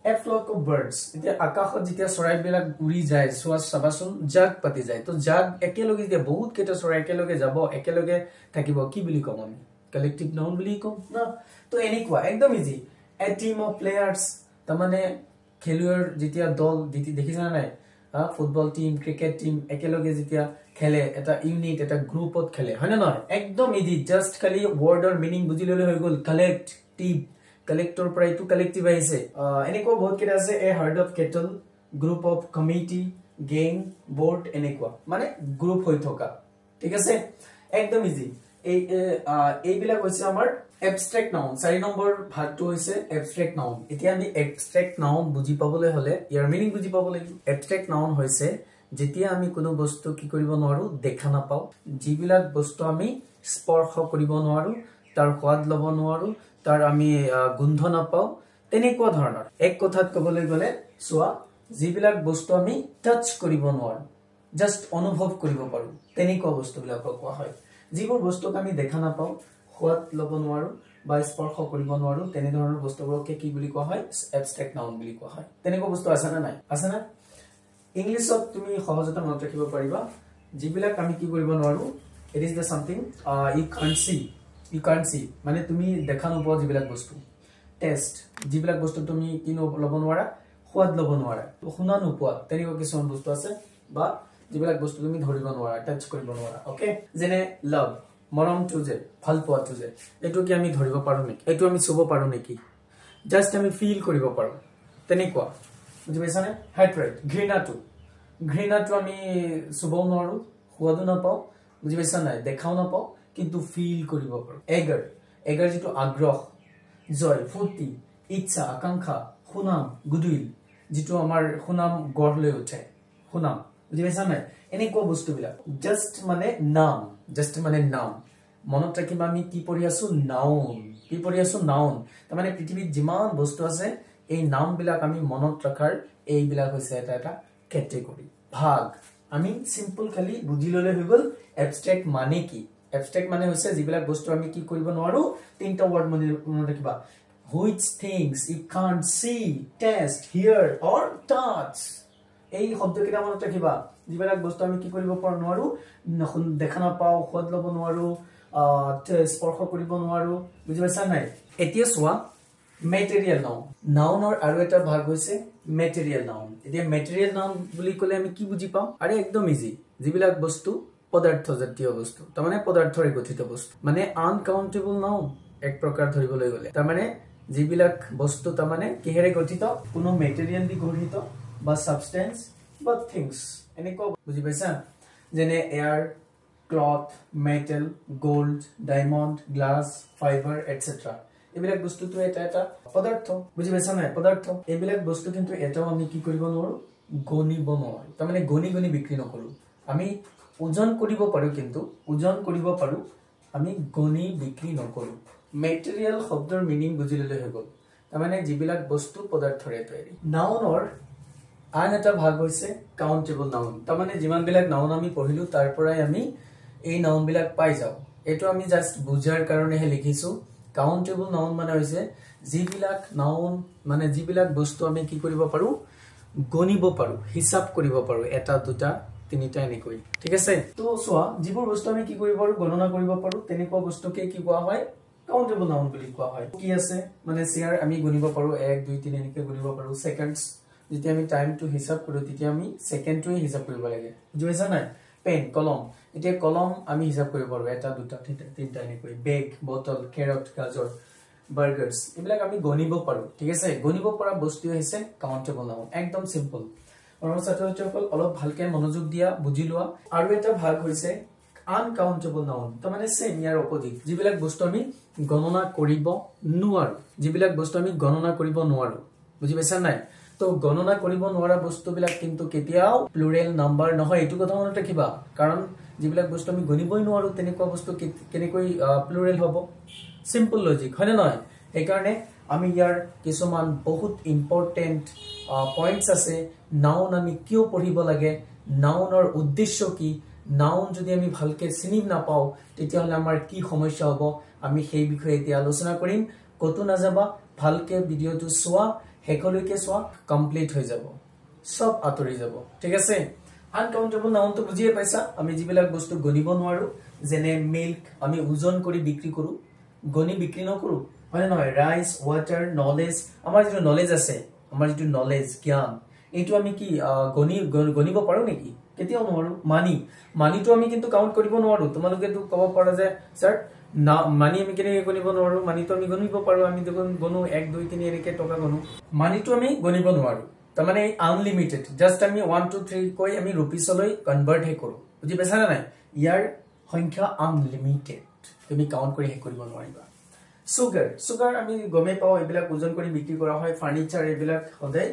a flock of birds এতিয়া আকাশত যেতিয়া চৰাই বিলাক উৰি যায় সোৱা সাবাসুন জাগ পাতি যায় তো জাগ একেলগে যেতিয়া বহুত কেইটা চৰাই একেলগে যাব একেলগে থাকিব কি বুলি কম আমি কালেক্টিভ নাউন বুলি কম না তো এনেকুৱা একদম easy a team of players তাৰমানে খেলুৱৈৰ যেতিয়া দল দেখিছা নাই ফুটবল টিম ক্ৰিকেট টিম একেলগে যেতিয়া খেলে এটা ইউনিট এটা গ্ৰুপত খেলে হয় না নহয় একদম ইজি জাস্ট খালি ওয়াৰ্ডৰ মিনিং বুজি ললে হৈ গল কালেক্টিভ কালেক্টৰ পৰা ইটো কালেক্টিভ আহিছে এনেকুৱা বহুত কেইটা আছে a herd of cattle group of committee gang board এনেকুৱা মানে গ্ৰুপ হৈ থকা ঠিক আছে একদম ইজি এইবিলাক হৈছে আমাৰ abstract noun 4 নম্বৰ ভাগটো হৈছে abstract noun এতিয়া আমি abstract noun বুজি পাবলৈ হলে ইয়াৰ মিনিং বুজি পাব লাগিব abstract noun হৈছে যেতিয়া আমি কোনো বস্তু কি কৰিব নোৱাৰো দেখা নাপাও যিবিলাক বস্তু আমি স্পৰ্শ কৰিব নোৱাৰো তাৰ সোৱাদ লব নোৱাৰো তাৰ আমি গন্ধ নাপাও তেনেকুৱা ধৰণৰ এক কথাত কবলৈ গলে সোৱা যিবিলাক বস্তু আমি টাচ কৰিব নোৱাৰো জাস্ট অনুভৱ কৰিব পাৰো তেনেকুৱা বস্তুবিলাক কোৱা হয় যিবোৰ বস্তুক আমি দেখা নাপাও সোৱাদ লব নোৱাৰো বা স্পৰ্শ কৰিব নোৱাৰো তেনে ধৰণৰ বস্তুবোৰকে কি বুলি কোৱা হয় abstract noun বুলি কোৱা হয় তেনেকুৱা বস্তু আছে না নাই আছে না ইংলিছত তুমি সহজতে মনত ৰাখিব পাৰিবা যিবিলাক আমি কি কৰিব নোৱাৰো it is the something you can't see মানে তুমি দেখা নোপোৱা যিবিলাক বস্তু টেষ্ট যিবিলাক বস্তু তুমি কি লব নোৱাৰা সোৱাদ লব নোৱাৰা শুনা নোপোৱা তেনেকুৱা কিছুমান বস্তু আছে বা যিবিলাক বস্তু তুমি ধৰিব নোৱাৰা টাচ কৰিব নোৱাৰা ওকে যেনে লাভ মৰম তুজে ভাল পোৱা তুজে এটো কি আমি ধৰিব পাৰো নেকি এটো আমি চুব পাৰো নেকি জাস্ট আমি ফিল কৰিব পাৰো তেনেকুৱা বুজি পাইছানে হেট্ৰেড ঘৃণাটো আমি চুব নোৱাৰো সোৱাদো নাপাও বুজি পাইছা নাই দেখাও নাপাও কিন্তু ফিল কৰিব পাৰো এগাৰ যেটো আগ্ৰহ জয় ফুৰ্তি ইচ্ছা আকাংক্ষা সুনাম গুডউইল যেটো আমাৰ সুনাম গঢ় লৈ উঠে সুনাম বুজি পাইছা নাই এনেকুৱা বস্তুবিলাক জাস্ট মানে নাম মনত ৰাখিবা আমি কি পঢ়ি আছো নাউন তাৰ মানে পৃথিৱীত যিমান বস্তু আছে এই নামবিলাক আমি মনত ৰাখাৰ এইবিলাক হৈছে এটা ক্যাটেগরি ভাগ আমি সিম্পল খালি বুজি ললে হৈ গল abstract মানে কি abstract মানে হৈছে যিবিলাক বস্তু আমি কি কৰিব নোৱাৰো তিনটা ওয়াৰ্ড মনত ৰাখিবা which things you can't see taste hear or touch এই শব্দকেইটা মনত ৰাখিবা যিবিলাক বস্তু আমি কি কৰিব পাৰো নোৱাৰো দেখা নাপাও সোৱাদ লব নোৱাৰো স্পৰ্শ কৰিব নোৱাৰো বুজি পাইছা নাই এতিয়া সোৱা material noun আৰু এটা ভাগ হৈছে material noun এতিয়া material noun বুলি কলে আমি কি বুজি পাম আৰে একদম ইজি যিবিলাক বস্তু পদাৰ্থ জাতীয় বস্তু তাৰ মানে পদাৰ্থৰে গঠিত বস্তু মানে uncountable noun এক প্ৰকাৰ ধৰিবলৈ গলে তাৰ মানে যিবিলাক বস্তু তাৰ মানে কিহেৰে গঠিত কোনো মেটেৰিয়েল দি গঠিত বা সাবস্টেন্স বা থিংস এনেকুৱা বুজি পাইছা যেনে air cloth metal gold diamond glass fibre etcetera এইবিলাক বস্তুটো এটা পদাৰ্থ বুজি পাইছা নাই পদাৰ্থ এইবিলাক বস্তু কিন্তু এটাও আমি কি কৰিব নোৱাৰো গণিব নোৱাৰো তাৰ মানে গণি বিক্ৰী নকৰো আমি ওজন কৰিব পাৰো কিন্তু ওজন কৰিব পাৰো আমি গণি বিক্ৰী নকৰো মেটেৰিয়েল শব্দৰ মিনিং বুজি ললে হৈ গল তাৰ মানে যিবিলাক বস্তু পদাৰ্থৰে তৈয়াৰী নাউনৰ আন এটা ভাগ হৈছে কাউন্টেবল নাউন তাৰ মানে যিমান বিলাক নাউন আমি পঢ়িলো তাৰ পৰাই আমি এই নাউন বিলাক পাই যাও এটো আমি জাস্ট বুজাৰ কাৰণেহে লিখিছো কাউন্টেবল নাউন মানে হৈছে যিবিলাক নাউন মানে যিবিলাক বস্তু আমি কি কৰিব পাৰো গণিব পাৰো হিসাব কৰিব পাৰো এটা দুটা তিনিটা এনেকৈ ঠিক আছে তো সোৱা যিবোৰ বস্তু আমি কি কৰিব পাৰো গণনা কৰিব পাৰো তেনেকুৱা বস্তুকে কি কোৱা হয় কাউন্টেবল নাউন বুলি কোৱা হয় কি আছে মানে সিয়াৰ আমি গণিব পাৰো 1 2 3 এনেকৈ গণিব পাৰো সেকেন্ডস যেতিয়া আমি টাইম টু হিসাব কৰো তেতিয়া আমি সেকেন্ডটোই হিসাব কৰিব লাগে বুজিছা নাই পেন কলম এতিয়া কলম আমি হিসাব কৰিব পাৰো এটা দুটা তিনটা এনেকৈ বেগ বটল কেৰট গাজৰ বাৰ্গাৰ্স এইবিলাক আমি গণিব পাৰো ঠিক আছে গণিব পৰা বস্তু হৈছে কাউন্টেবল নাউন একদম সিম্পল ছাত্ৰ-ছাত্ৰীসকল অলপ ভালকে মনোযোগ দিয়া বুজি লোৱা আৰু এটা ভাগ হৈছে uncountable noun তাৰ মানে সেম ইয়াৰ অপোজিট যিবিলাক বস্তু আমি গণনা কৰিব নোৱাৰো যিবিলাক বস্তু আমি গণনা কৰিব নোৱাৰো বুজি পাইছা নাই তো গণনা কৰিব নোৱাৰা বস্তুবিলাক কিন্তু কেতিয়াও প্লুৰেল নাম্বাৰ নহয় এটো কথা মনত ৰাখিবা কাৰণ যিবিলাক বস্তু আমি গণিবই নোৱাৰো তেনেকুৱা বস্তু কেনেকৈ প্লুৰেল হ'ব সিম্পল লজিক হয় না নহয় এই কাৰণে আমি ইয়াৰ কিছুমান বহুত ইম্পৰ্টেন্ট পয়েন্টস আছে নাউন আমি কিয় পঢ়িব লাগে নাউনৰ উদ্দেশ্য কি নাউন যদি আমি ভালকে চিনি নাপাও তেতিয়া হলে আমাৰ কি সমস্যা হ'ব আমি সেই বিষয়ে এতিয়া আলোচনা কৰিম কতো নাযাবা ভালকে ভিডিওটো চোৱা হেকলৈকে চোৱা কমপ্লিট হৈ যাব সব আতৰি যাব ঠিক আছে আনকাউন্টেবল নাউন তো বুজিয়ে পাইছা আমি যিবিলাক বস্তু গণিব নোৱাৰো যেনে মিল্ক আমি ওজন কৰি বিক্ৰী কৰো গণি বিক্ৰী নকৰো হয় নহয় ৰাইস ওয়াটাৰ নলেজ আমাৰ যিটো নলেজ আছে আমাৰ যিটো নলেজ জ্ঞান এইটো আমি কি গণিব পাৰো নেকি কেতিয়াও নোৱাৰো মানিটো আমি কিন্তু কাউন্ট কৰিব নোৱাৰো তোমালোকে তো কব পাৰা যে স্যাৰ না মানি আমি কেনে গণিব নোৱাৰো মানিটো আমি গণিব পাৰো আমি দেখোন গণো 1 2 3 এনেকে টকা গণো মানিটো আমি গণিব নোৱাৰো তাৰ মানে আনলিমিটেড জাস্ট আমি 1 2 3 কৈ আমি ৰুপিছলৈ কনভাৰ্ট হে কৰো বুজি পাইছা না নাই ইয়াৰ সংখ্যা আনলিমিটেড তুমি কাউন্ট কৰি হে কৰিব নোৱাৰিবা সুগাৰ আমি গমে পাও এবিলাক ওজন কৰি বিক্ৰী কৰা হয় ফাৰ্নিচাৰ এবিলাক হদে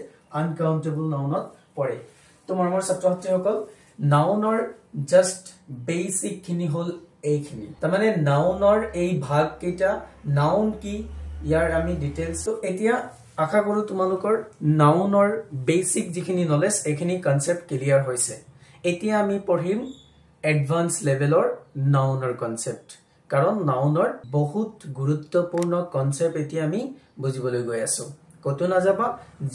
আনকাউন্টেবল নাউনত পৰে তো মৰমৰ ছাত্ৰ-ছাত্ৰীসকল নাউনৰ জাস্ট বেসিক খিনি হল এইখিনি তাৰ মানে নাউনৰ এই ভাগ কেইটা নাউন কি ইয়াৰ আমি ডিটেইলস তো এতিয়া আশা কৰো তোমালোকৰ নাউনৰ বেসিক যিখিনি নলেজ এইখিনি কনসেপ্ট ক্লিয়াৰ হৈছে এতিয়া আমি পঢ়িম এডভান্স লেভেলৰ নাউনৰ কনসেপ্ট কাৰণ নাউনৰ বহুত গুৰুত্বপূৰ্ণ কনসেপ্ট এতিয়া আমি বুজিবলৈ গৈ আছো কত নাযাবা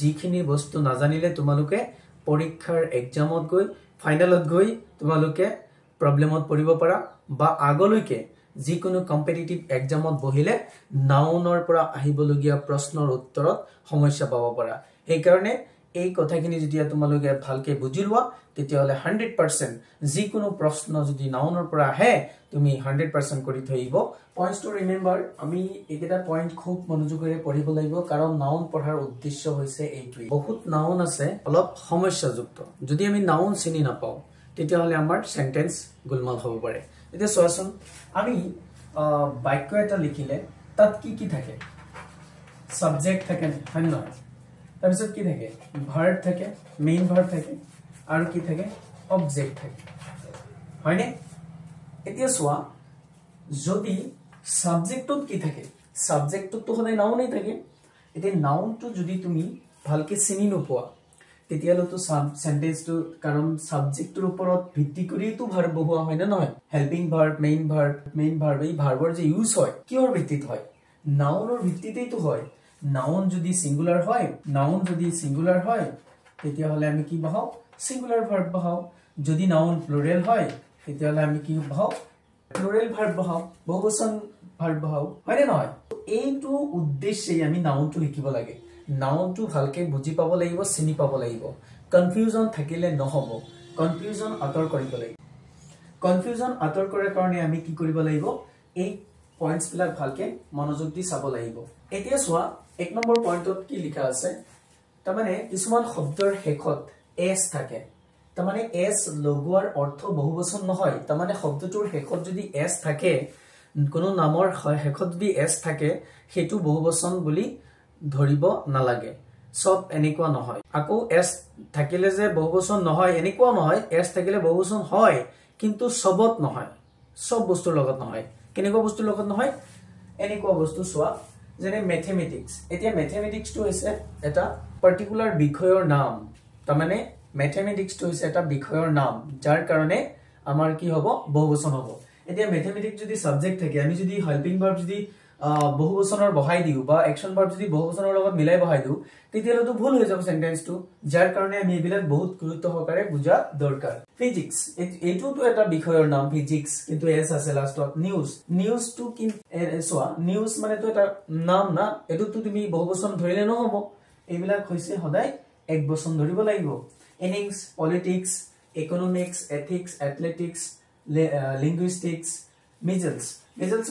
যিখিনি বস্তু নাজানিলে তোমালোকে পৰীক্ষাৰ এক্সামত গৈ ফাইনালত গৈ তোমালোকে প্ৰবলেমত পৰিব পাৰা বা আগলৈকে যিকোনো কম্পিটিটিভ এক্সামত বহিলে নাউনৰ পৰা আহিবলগীয়া প্ৰশ্নৰ উত্তৰত সমস্যা পাব পাৰা এই কাৰণে এই কথাখিনি যেতিয়া তোমালোকে ভালকে বুজি লোৱা তেতিয়া হলে 100% যিকোনো প্ৰশ্ন যদি নাউনৰ পৰা আহে তুমি 100% কৰি থৈব পয়েন্টস টু ৰিমেম্বাৰ আমি এটা পয়েন্ট খুব মনোযোগেৰে পঢ়িব লাগিব কাৰণ নাউন পঢ়াৰ উদ্দেশ্য হৈছে এইটোই বহুত নাউন আছে অলপ সমস্যাযুক্ত যদি আমি নাউন চিনি নাপাও তেতিয়া হলে আমাৰ সেন্টেন্স গুলমাল হ'ব পাৰে এতিয়া চোৱাচোন আমি বাক্য এটা লিখিলে তাত কি থাকে সাবজেক্ট থাকে হয় নহয় তাৰপিছত কি থাকে ভাৰ্ব থাকে মেইন ভাৰ্ব থাকে আৰু কি থাকে অবজেক্ট থাকে হয়নে এতিয়া সোয়া যদি সাবজেক্টত কি থাকে সাবজেক্টত তো হলে নাউনই থাকে এতিয়া নাউনটো যদি তুমি ভালকে চিনি নোপোৱা তেতিয়ালে তো সেন্টেন্সটো কাৰণ সাবজেক্টৰ ওপৰত ভিত্তি কৰি তো ভাৰ্ব বহুৱা হয় না নহয় হেল্পিং ভাৰ্ব মেইন ভাৰ্ব এই ভাৰ্বৰ যে ইউজ হয় কিহৰ ভিত্তিত হয় নাউনৰ ভিত্তিতেই তো হয় নাউন যদি সিঙ্গুলার হয় তেতিয়া হলে আমি কি বহাও সিঙ্গুলার ভার্ব বহাও যদি নাউন প্লুরাল হয় তেতিয়া হলে আমি কি বহাও প্লুরাল ভার্ব বহাও বহুবচন ভার্ব বহাও হয় না নহয় এইটো উদ্দেশ্যে আমি নাউনটো লিখিব লাগে নাউনটো ভালকে বুজি পাব লাগিব চিনি পাব লাগিব কনফিউজন থাকিলে নহব কনফিউজন আঁতৰ কৰিব লাগিব কনফিউজন আঁতৰ কৰাৰ কাৰণে আমি কি কৰিব লাগিব এই পয়েন্টস বিলাক ভালকে মনোযোগ দি চাব লাগিব এতিয়া সোয়া 1 নম্বৰ পয়েন্টত কি লিখা আছে তাৰমানে কিছুমান শব্দৰ শেষত এস থাকে তাৰমানে এস লগোৱাৰ অৰ্থ বহুবচন নহয় তাৰমানে শব্দটোৰ শেষত যদি এস থাকে কোনো নামৰ শেষত যদি এস থাকে হেতু বহুবচন বুলি ধৰিব নালাগে সব এনেকুৱা নহয় আকৌ এস থাকিলে যে বহুবচন নহয় এনেকুৱা নহয় এস থাকিলে বহুবচন হয় কিন্তু সবত নহয় সব বস্তুৰ লগত নহয় কেনেকুৱা বস্তুৰ লগত নহয় এনেকুৱা বস্তু সোয়া যেনে ম্যাথমেটিক্স এতিয়া ম্যাথমেটিক্স তো হৈছে এটা পাৰ্টিকুলাৰ বিষয়ৰ নাম তাৰমানে ম্যাথমেটিক্স তো হৈছে এটা বিষয়ৰ নাম যাৰ কাৰণে আমাৰ কি হ'ব বহুবচন হ'ব এতিয়া ম্যাথমেটিক্স যদি সাবজেক্ট থাকে আমি যদি হেল্পিং ভার্ব যদি বহুবচনৰ বহাই দিও বা অ্যাকশন ভাৰ্ব যদি বহুবচনৰ লগত মিলাই বহাই দিও তেতিয়ালে তো ভুল হৈ যাব সেন্টেন্সটো যাৰ কাৰণে আমি এবিলাক বহুত গুৰুত্ব সহকাৰে বুজা দৰকাৰ ফিজিক্স এটো তো এটা বিষয়ৰ নাম ফিজিক্স কিন্তু এস আছে লাষ্টত নিউজ টু কি সোয়া নিউজ মানে তো এটা নাম না এটো তো তুমি বহুবচন ধৰিলে নহব এবিলাক হৈছে সদায় এক বচন ধৰিব লাগিব innings politics economics ethics athletics linguistics measles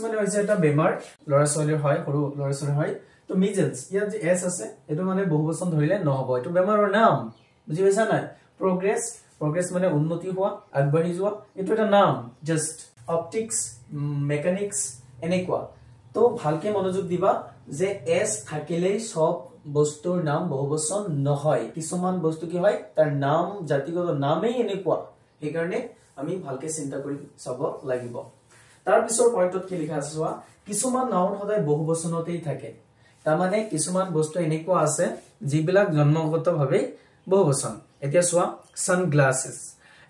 মানে হৈছে এটা বেমাৰ লৰা ছোৱালীৰ হয় সৰু লৰা ছোৱালীৰ হয় তো মিজলস ইয়াত যে এস আছে এটো মানে বহুবচন ধৰিলে নহব এটো বেমাৰৰ নাম বুজি পাইছা নাই progress মানে উন্নতি হোৱা আগবাঢ়ি যোৱা এটো এটা নাম জাস্ট অপটিক্স মেকানিক্স এনেকুৱা তো ভালকে মনোযোগ দিবা যে এস থাকিলে সব বস্তুৰ নাম বহুবচন নহয় কিছুমান বস্তু কি হয় তাৰ নাম জাতিগত নামেই এনেকুৱা এই কাৰণে আমি ভালকে চিন্তা কৰি চাব লাগিব তাৰ পিছৰ পয়েন্টত কি লিখা আছে কিছুমান নাউন সদায় বহুবচনতেই থাকে তাৰ মানে কিছুমান বস্তু এনেকুৱা আছে যিবিলাক জন্মগতভাৱে বহুবচন এতিয়া চোৱা সানগ্লাसेস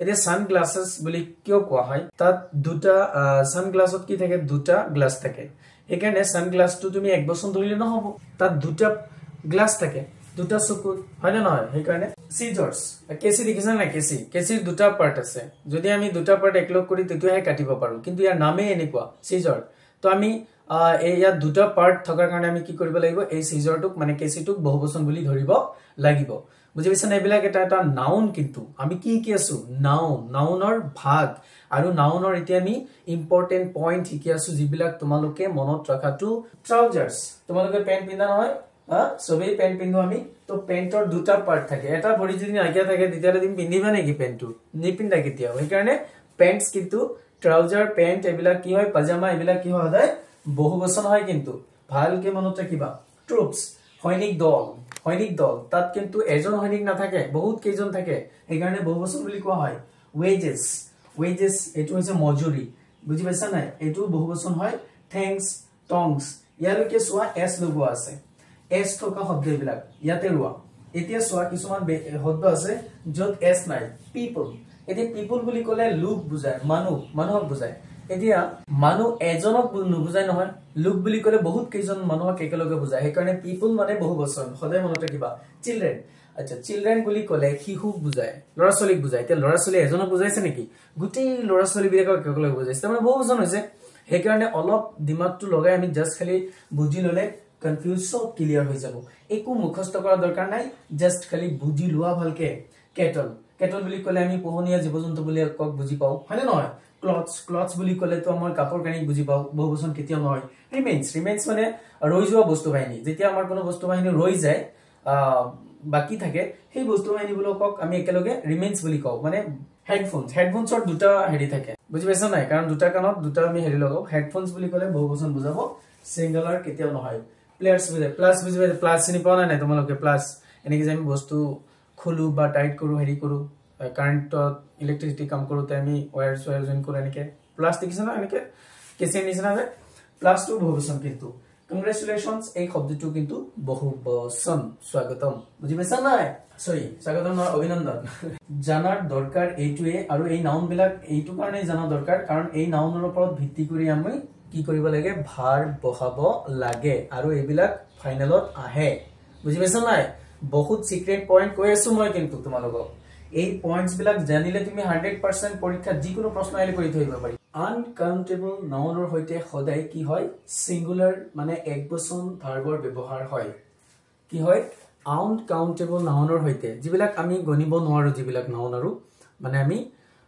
এতিয়া সানগ্লাसेস বুলি কিয় কোৱা হয় তাত দুটা সানগ্লাছত কি থাকে দুটা গ্লাস থাকে এখানে সানগ্লাসটো তুমি এক বচন ধৰিলে নহব তাত দুটা গ্লাস থাকে দুটা চকু হয় না নহয় সেইকাৰণে সিজাৰ্স কেসি দেখিছা না কেসিৰ দুটা পাৰ্ট আছে যদি আমি দুটা পাৰ্ট একলগ কৰি তেতিয়াহে কাটিব পাৰো কিন্তু ইয়াৰ নামে এনেকুৱা সিজাৰ তো আমি এয়া দুটা পাৰ্ট থকাৰ কাৰণে আমি কি কৰিব লাগিব এই সিজাৰটোক মানে কেসিটোক বহুবচন বুলি ধৰিব লাগিব বুজি পাইছা না এবিলাক এটা নাউন কিন্তু আমি কি আছো নাউনৰ ভাগ আৰু নাউনৰ এতিয়া আমি ইম্পৰ্টেন্ট পইণ্ট শিকি আছো যিবিলাক তোমালোকে মনত ৰাখাটো ট্ৰাউজাৰ্স তোমালোকে পেন্ট পিন্ধা নহয় সবেই পেন্ট পিন্ধো আমি তো পেন্টৰ দুটা পাৰ্ট থাকে এটা ভৰি যদি আগিয়া থাকে তেতিয়ালে তুমি পিন্ধিবা নেকি পেন্টটো নিপিন্ধা কেতিয়া সেইকাৰণে পেন্টস কিন্তু ট্ৰাউজাৰ পেন্ট এবিলাক কি হয় পাজামা এবিলাক কি হয় সদায় বহুবচন হয় কিন্তু ভালকে মনত ৰাখিবা ট্ৰুপস সৈনিক দল তাত কিন্তু এজন সৈনিক নাথাকে বহুত কেইজন থাকে সেইকাৰণে বহুবচন বুলি কোৱা হয় ওয়েজেস এটো হৈছে মজুৰি বুজি পাইছা নাই এটো বহুবচন হয় থ্যাঙ্কস টংস ইয়ালৈকে চোৱা এস লগোৱা আছে এস থকা শব্দ এবিলাক ইয়াতে ৰোৱা এতিয়া চোৱা কিছুমান শব্দ আছে যত এস নাই পিপল এতিয়া পিপল বুলি ক'লে লোক বুজায় মানুহক বুজায় এতিয়া মানুহ এজনক নুবুজায় নহয় লোক বুলি ক'লে বহুত কেইজন মানুহক একেলগে বুজায় সেইকাৰণে পিপল মানে বহুবচন সদায় মনত ৰাখিবা চিলড্ৰেন আচ্ছা চিলড্ৰেন বুলি ক'লে শিশুক বুজায় ল'ৰা ছোৱালীক বুজায় এতিয়া ল'ৰা ছোৱালী এজনক বুজাইছে নেকি গোটেই ল'ৰা ছোৱালী বিলাকক একেলগে বুজাইছে তাৰমানে বহুবচন হৈছে সেইকাৰণে অলপ দিমাগটো লগাই আমি জাস্ট খালি বুজি ললে কনফিউজ সব ক্লিয়াৰ হৈ যাব একো মুখস্থ কৰা দৰকাৰ নাই জাস্ট খালি বুজি লোৱা ভালকে কেটল বুলি ক'লে আমি পোহনীয়া জীৱ-জন্তু বুলি কক বুজি পাও হয়নে নহয় ক্লথস বুলি ক'লে তো আমাৰ কাপোৰ কানি বুজি পাও বহুবচন কেতিয়া নহয় ৰিমেইনস মানে ৰৈ যোৱা বস্তু বাহিনী যেতিয়া আমাৰ কোনো বস্তু বাহিনী ৰৈ যায় বাকি থাকে সেই বস্তু বাহিনীবোৰক আমি একেলগে ৰিমেইনস বুলি কওঁ মানে হেডফোনছৰ দুটা হেৰি থাকে বুজি পাইছা নাই কাৰণ দুটা কানত দুটা আমি হেৰি লগাও হেডফোনস বুলি ক'লে বহুবচন বুজাব সিঙ্গুলাৰ কেতিয়াও নহয় প্লেয়াৰ্স বুজায় প্লাস চিনি পোৱা নাই তোমালোকে প্লাস এনেকে যে আমি বস্তু খুলু বা টাইট কৰো হেৰি কৰো কাৰেন্টত ইলেক্ট্ৰিসিটি কাম কৰোতে আমি ওয়্যাৰ জয়েন কৰো এনেকে প্লাস দেখিছা না এনেকে কেছে নিছনা হয় প্লাসটো বহুবচন কিন্তু কংগ্ৰেচুলেশনস এই শব্দটো কিন্তু বহুবচন স্বাগতম বুজি পাইছা নাই স্বাগতম অভিনন্দন জানাৰ দৰকাৰ এইটোৱে আৰু এই নাউন বিলাক এইটো কাৰণে জানা দৰকাৰ কাৰণ এই নাউনৰ ওপৰত ভিত্তি কৰি আমি কি কৰিব লাগে ভাৰ বহাব লাগে আৰু এইবিলাক ফাইনেলত আহে বুজি পাইছা নাই বহুত সিক্ৰেট পইণ্ট কৈ আছো মই কিন্তু তোমালোকক এই পইণ্টস বিলাক জানিলে তুমি 100% পৰীক্ষাত যিকোনো প্ৰশ্ন আহিলে কৰি থৈব পাৰি আনকাউন্টেবল নাউনৰ হৈতে সদায় কি হয় সিঙ্গুলাৰ মানে একবচন ভাৰ্বৰ ব্যৱহাৰ হয় কি হয় আনকাউন্টেবল নাউনৰ হৈতে যিবিলাক আমি গণিব নোৱাৰো যিবিলাক নাউন আৰু মানে আমি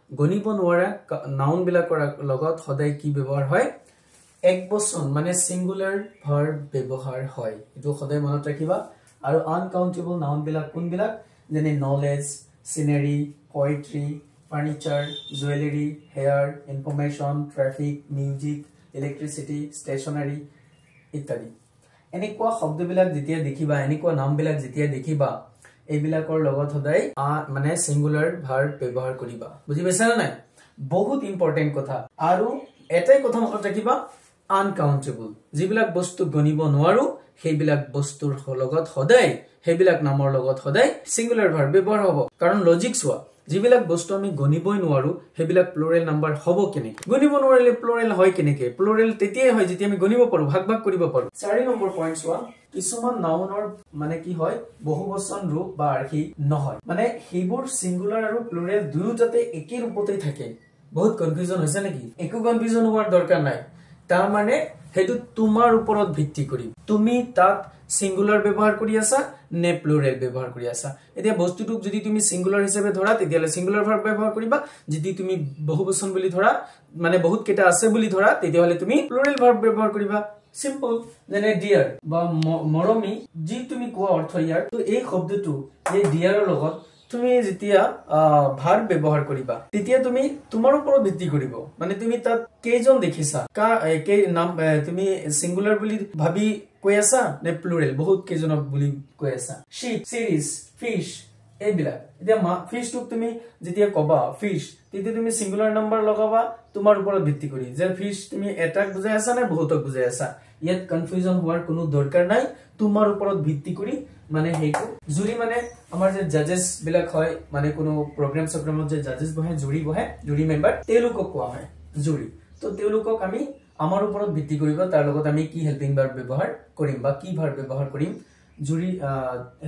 গণিব নোৱাৰা নাউন বিলাকৰ লগত সদায় কি ব্যৱহাৰ হয় একবচন মানে সিঙ্গুলাৰ ভাৰ্ব ব্যৱহাৰ হয় এটো সদায় মনত ৰাখিবা আৰু আনকাউন্টেবল নাউন বিলাক কোনবিলাক যেনে knowledge scenery, poetry, furniture, jewelry, hair, information, traffic, music, electricity, stationery, ইত্যাদি এনেকুৱা শব্দবিলাক যেতিয়া দেখিবা এনেকুৱা নামবিলাক যেতিয়া দেখিবা এইবিলাকৰ লগত সদায় মানে সিঙ্গুলাৰ ভাৰ্ব ব্যৱহাৰ কৰিবা বুজি পাইছা না নাই বহুত ইম্পৰ্টেন্ট কথা আৰু এটাই কথা মনত ৰাখিবা আনকাউন্টেবল যিবিলাক বস্তু গণিব নোৱাৰো সেইবিলাক বস্তুৰ লগত সদায় সেইবিলাক নামৰ লগত সদায় সিঙ্গুলাৰ ভাৰ্ব ব্যৱহাৰ হ'ব কাৰণ লজিক চোৱা যিবিলাক বস্তু আমি গণিবই নোৱাৰো সেইবিলাক প্লুৰেল নাম্বাৰ হ'ব কেনেকৈ গণিব নোৱাৰিলে প্লুৰেল হয় কেনেকৈ প্লুৰেল তেতিয়াই হয় যেতিয়া আমি গণিব পাৰো ভাগ কৰিব পাৰো 4 নম্বৰ পইণ্ট চোৱা কিছুমান নাউনৰ মানে কি হয় বহুবচন ৰূপ বা আৰ্হি নহয় মানে সেইবোৰ সিঙ্গুলাৰ আৰু প্লুৰেল দুয়োটাতে একে ৰূপতে থাকে বহুত কনফিউজন হৈছে নেকি একো কনফিউজন হোৱাৰ দৰকাৰ নাই তাৰ মানে হেতু তোমাৰ ওপৰত ভিত্তি কৰি তুমি তাত সিঙ্গুলাৰ ব্যৱহাৰ কৰি আছা নে প্লুৰেল ব্যৱহাৰ কৰি আছা এতিয়া বস্তুটোক যদি তুমি সিঙ্গুলাৰ হিচাপে ধৰা তেতিয়ালে সিঙ্গুলাৰ ভাৰ্ব ব্যৱহাৰ কৰিবা যদি তুমি বহুবচন বুলি ধৰা মানে বহুত কেটা আছে বুলি ধৰা তেতিয়ালে তুমি প্লুৰেল ভাৰ্ব ব্যৱহাৰ কৰিবা সিম্পল যেনে ডিয়াৰ বা মৰমি যি তুমি কোৱা অৰ্থ ইয়াৰ তো এই শব্দটো এই ডিয়াৰৰ লগত তুমি যেতিয়া ভাৰ্ব ব্যৱহাৰ কৰিবা তেতিয়া তুমি তোমাৰ ওপৰত ভিত্তি কৰিব মানে তুমি তাত কেইজন দেখিছা কে নাম তুমি সিঙ্গুলাৰ বুলি ভাবি কৈ আছা নে প্লুৰেল বহুত কেইজনক বুলি কৈ আছা শিপ সিৰিজ ফিশ এইবিলা এতিয়া ফিশ টুক তুমি যেতিয়া কবা ফিশ তেতিয়া তুমি সিঙ্গুলার নাম্বার লগাবা তোমাৰ ওপৰত ভিত্তি কৰি যে ফিশ তুমি এটাক বুজাই আছা নে বহুতক বুজাই আছা ইয়াত কনফিউজন হোৱাৰ কোনো দৰকাৰ নাই তোমাৰ ওপৰত ভিত্তি কৰি মানে হেইটো জুৰি মানে আমাৰ যে জাজেস বিলাক হয় মানে কোনো প্ৰগ্ৰাম প্ৰগ্ৰামত যে জাজেস বহে জুৰি মেম্বাৰ তেলোকক কোৱা হয় জুৰি তো তেলোকক আমি আমাৰ ওপৰত ভিত্তি কৰিব তাৰ লগত আমি কি হেল্পিং ভাৰ্ব ব্যৱহাৰ কৰিম বা কি ভাৰ্ব ব্যৱহাৰ কৰিম জুৰি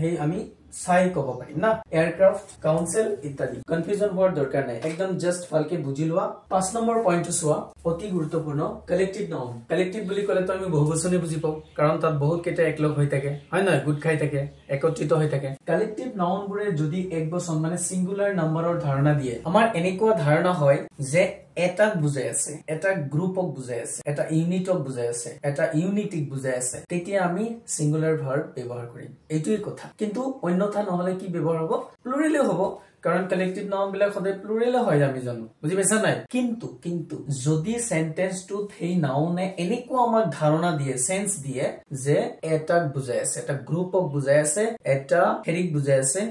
হেই আমি সাই কব পাৰিম না এয়াৰক্ৰাফট কাউন্সিল ইত্যাদি কনফিউজন হোৱাৰ দৰকাৰ নাই একদম জাস্ট ভালকে বুজি লোৱা 5 নম্বৰ পইণ্টটো চোৱা অতি গুৰুত্বপূৰ্ণ কালেক্টিভ নাউন কালেক্টিভ বুলি ক'লে তো আমি বহুবচনে বুজি পাও কাৰণ তাত বহুত কেইটা একলগ হৈ থাকে হয় না গুড খাই থাকে একত্ৰিত হৈ থাকে কালেক্টিভ নাউন বোৰে যদি একবচন মানে সিঙ্গুলাৰ নাম্বাৰৰ ধাৰণা দিয়ে আমাৰ এনেকুৱা ধাৰণা হয় যে এটাক বুজাই আছে এটা গ্ৰুপক বুজাই আছে এটা ইউনিটক বুজাই আছে এটা ইউনিটিক বুজাই আছে তেতিয়া আমি সিঙ্গুলার ভার্ব ব্যৱহাৰ কৰিম এইটোই কথা কিন্তু অন্যথা নহলে কি ব্যৱহাৰ হ'ব প্লুৰেলে হ'ব কাৰণ কালেক্টিভ নাউন বিলাক সদায় প্লুৰেলে হয় আমি জানো বুজি পাইছা নাই কিন্তু যদি সেন্টেন্সটোত হেই নাউনে এনেকুৱা আমাক ধাৰণা দিয়ে সেন্স দিয়ে যে এটাক বুজাই আছে এটা গ্ৰুপক বুজাই আছে এটা হেৰিক বুজাই আছে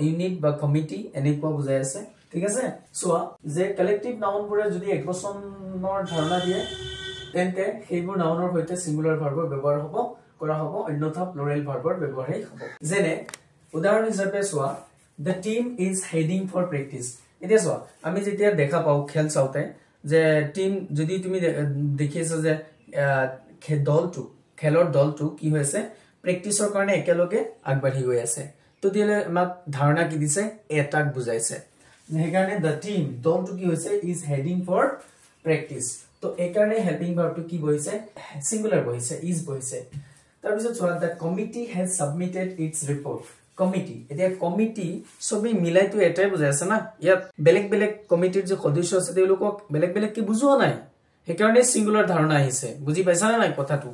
ইউনিট বা কমিটি এনেকুৱা বুজাই আছে ঠিক আছে সোয়া যে কালেক্টিভ নাউন বোৰে যদি একবচনৰ ধাৰণা দিয়ে তেন্তে সেইবোৰ নাউনৰ হৈতে সিঙ্গুলাৰ ভাৰ্বৰ ব্যৱহাৰ হ'ব কৰা হ'ব অন্যথা প্লুৰেল ভাৰ্বৰ ব্যৱহাৰই হ'ব যেনে উদাহৰণ হিচাপে সোয়া the team is heading for practice এতিয়া সোয়া আমি যেতিয়া দেখা পাও খেল চাওতে যে টিম যদি তুমি দেখিছা যে খেলৰ দলটো কি হৈছে প্ৰেক্টিছৰ কাৰণে একেলগে আগবাঢ়ি গৈ আছে তো দিলে আমাক ধাৰণা কি দিছে এটাক বুজাইছে হেকাৰণে the team দলটো কি হৈছে is heading for practice তো একাৰণে হেল্পিং ভাৰ্বটো কি বহিছে সিঙ্গুলাৰ বহিছে is বহিছে তাৰ পিছত চোৱা the committee has submitted its report committee এতিয়া কমিটি সবই মিলাই তো এটাই বুজাই আছে না ইয়াত বেলেগ বেলেগ কমিটিৰ যে সদস্য আছে তেওঁলোকক বেলেগ বেলেগ কি বুজোৱা নাই হেকাৰণে সিঙ্গুলাৰ ধাৰণা আহিছে বুজি পাইছা না নাই কথাটো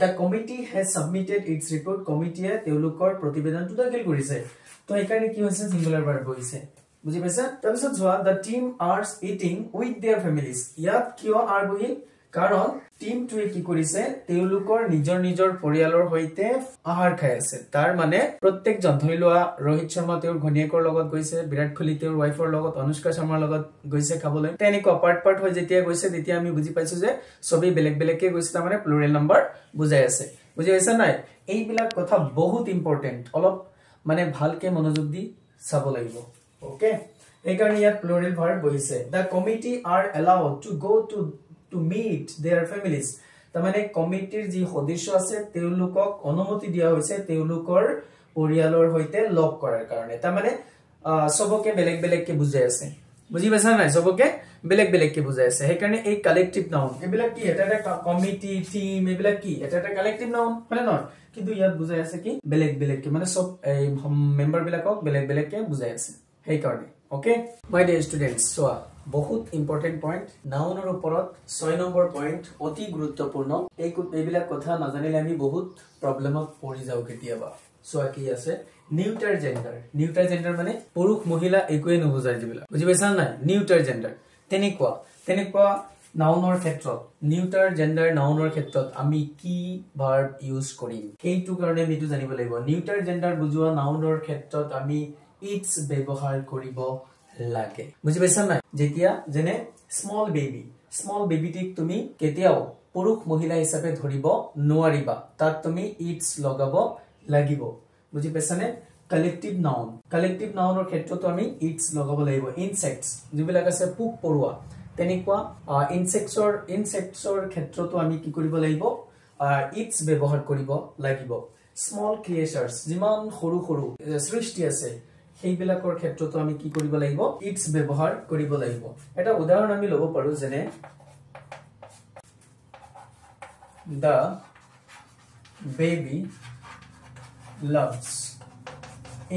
the committee has submitted its report কমিটিয়ে তেওঁলোকৰ প্ৰতিবেদনটো দাখিল কৰিছে তো হেকাৰণে কি হৈছে সিঙ্গুলাৰ ভাৰ্ব বহিছে বুজি পাইছা তাৰ পিছত যোৱা the team are eating with their families ইয়াত কিয় আৰ বহি কাৰণ টিম টুৱে কি কৰিছে তেওঁলোকৰ নিজৰ পৰিয়ালৰ হৈতে আহাৰ খাই আছে তাৰ মানে প্ৰত্যেকজন ধৰি লোৱা ৰোহিত শৰ্মা তেওঁৰ ঘনিয়েকৰ লগত গৈছে বিৰাট কোহলি তেওঁৰ ওয়াইফৰ লগত অনুষ্কা শৰ্মাৰ লগত গৈছে খাবলৈ তেনেকুৱা পাৰ্ট হৈ যেতিয়া গৈছে তেতিয়া আমি বুজি পাইছো যে সবেই বেলেগ বেলেগকে গৈছে তাৰ মানে প্লুৰেল নাম্বাৰ বুজাই আছে বুজি পাইছা নাই এইবিলাক কথা বহুত ইম্পৰ্টেন্ট অলপ মানে ভালকে মনোযোগ দি চাব লাগিব ওকে এইকাৰণে ইয়াত প্লুৰেল ভাৰ্ব বহিছে the committee are allowed to go to meet their families তাৰ মানে কমিটিৰ যি সদস্য আছে তেওঁলোকক অনুমতি দিয়া হৈছে তেওঁলোকৰ পৰিয়ালৰ হৈতে লগ কৰাৰ কাৰণে তাৰ মানে সবকে বেলেগ বেলেগকে বুজাই আছে বুজি পাইছা নাই সবকে বেলেগ বেলেগকে বুজাই আছে হেকাৰণে এই কালেক্টিভ নাউন এবিলাক কি এটা কমিটি টিম এবিলাক কি এটা কালেক্টিভ নাউন মানে নহয় কিন্তু ইয়াত বুজাই আছে কি বেলেগ বেলেগকে মানে সব মেম্বাৰ বিলাকক বেলেগ বেলেগকে বুজাই আছে হেকাৰণে okay my dear students so বহুত ইম্পৰ্টেন্ট পইণ্ট নাউনৰ ওপৰত 6 নম্বৰ পইণ্ট অতি গুৰুত্বপূৰ্ণ এইবিলাক কথা নাজানিলে আমি বহুত প্ৰবলেমত পৰি যাও কেতিয়াবা সো কি আছে নিউটাৰ জেন্ডাৰ মানে পুৰুষ মহিলা একোৱে নুবুজাই দিবিলা বুজি পাইছা নাই নিউটাৰ জেন্ডাৰ তেনেকুৱা নাউনৰ ক্ষেত্ৰত নিউটাৰ জেন্ডাৰ নাউনৰ ক্ষেত্ৰত আমি কি ভাৰ্ব ইউজ কৰিম সেইটো কাৰণে আমি তো জানিব লাগিব নিউটাৰ জেন্ডাৰ বুজোৱা নাউনৰ ক্ষেত্ৰত আমি ইটস ব্যৱহাৰ কৰিব লাগে বুজি পাইছা নাই যেতিয়া যেনে স্মল বেবিটিক তুমি কেতিয়াও পুৰুষ মহিলা হিচাপে ধৰিব নোৱাৰিবা তাত তুমি ইটস লগাব লাগিব বুজি পাইছানে কালেক্টিভ নাউনৰ ক্ষেত্ৰত আমি ইটস লগাব লাগিব ইনসেক্টস যিবিলাক আছে পোক পৰুৱা তেনেকুৱা ইনসেক্টছৰ ক্ষেত্ৰতো আমি কি কৰিব লাগিব ইটস ব্যৱহাৰ কৰিব লাগিব স্মল ক্ৰিয়েচাৰ্স যিমান সৰু সৃষ্টি আছে সেইবিলাকৰ ক্ষেত্ৰতো আমি কি কৰিব লাগিব ইটস ব্যৱহাৰ কৰিব লাগিব এটা উদাহৰণ আমি লব পাৰো যেনে the baby loves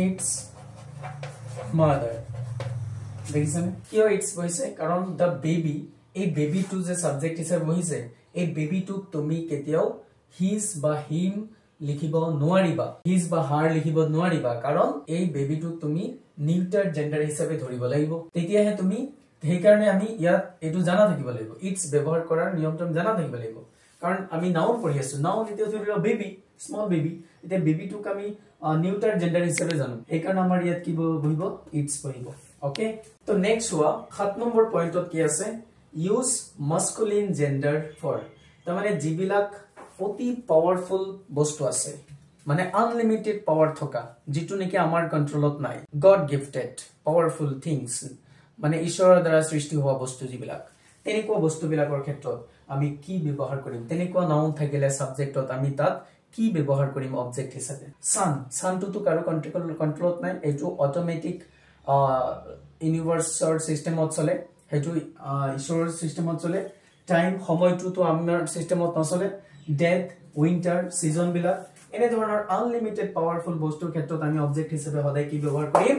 its mother দেখিছানে কিয় ইটস বহিছে কাৰণ the baby এই বেবি টু যে সাবজেক্ট হিচাপে বহিছে এই বেবি টু তুমি কেতিয়াও his বা him লিখিব নোৱাৰিবা হিজ বা হাৰ লিখিব নোৱাৰিবা কাৰণ এই বেবিটো তুমি নিউটাৰ জেন্ডাৰ হিচাপে ধৰিব লাগিব তেতিয়াহে তুমি সেই কাৰণে আমি ইয়াত এটো জানা থাকিব লাগিব ইটস ব্যৱহাৰ কৰাৰ নিয়মটো জানা থাকিব লাগিব কাৰণ আমি নাউন পঢ়ি আছো নাউন এতিয়া ধৰিলো বেবি স্মল বেবি এতিয়া বেবিটোক আমি নিউটাৰ জেন্ডাৰ হিচাপে জানো এই কাৰণ আমাৰ ইয়াত কি বহিব ইটস বহিব ওকে তো নেক্সট হোৱা 7 নম্বৰ পইণ্টত কি আছে ইউজ মাস্কুলিন জেন্ডাৰ ফৰ তাৰ মানে যিবিলাক অতি পাৱাৰফুল বস্তু আছে মানে আনলিমিটেড পাৱাৰ থকা যেটো নেকি আমাৰ কন্ট্ৰোলত নাই গড গিফটেড পাৱাৰফুল থিংস মানে ঈশ্বৰৰ দ্বাৰা সৃষ্টি হোৱা বস্তু যিবিলাক তেনেকুৱা বস্তুবিলাকৰ ক্ষেত্ৰত আমি কি ব্যৱহাৰ কৰিম তেনেকুৱা নাউন থাকিলে সাবজেক্টত আমি তাত কি ব্যৱহাৰ কৰিম অবজেক্ট হিচাপে সানটো তো কাৰো কন্ট্ৰোলত নাই এটো অটোমেটিক ইউনিভাৰ্সৰ সিস্টেমত চলে হেতু ঈশ্বৰৰ সিস্টেমত চলে টাইম সময়টো তো আমাৰ সিস্টেমত নচলে ডেথ উইন্টাৰ সিজন বিলাক এনে ধৰণৰ আনলিমিটেড পাৱাৰফুল বস্তুৰ ক্ষেত্ৰত আমি অবজেক্ট হিচাপে সদায় কি ব্যৱহাৰ কৰিম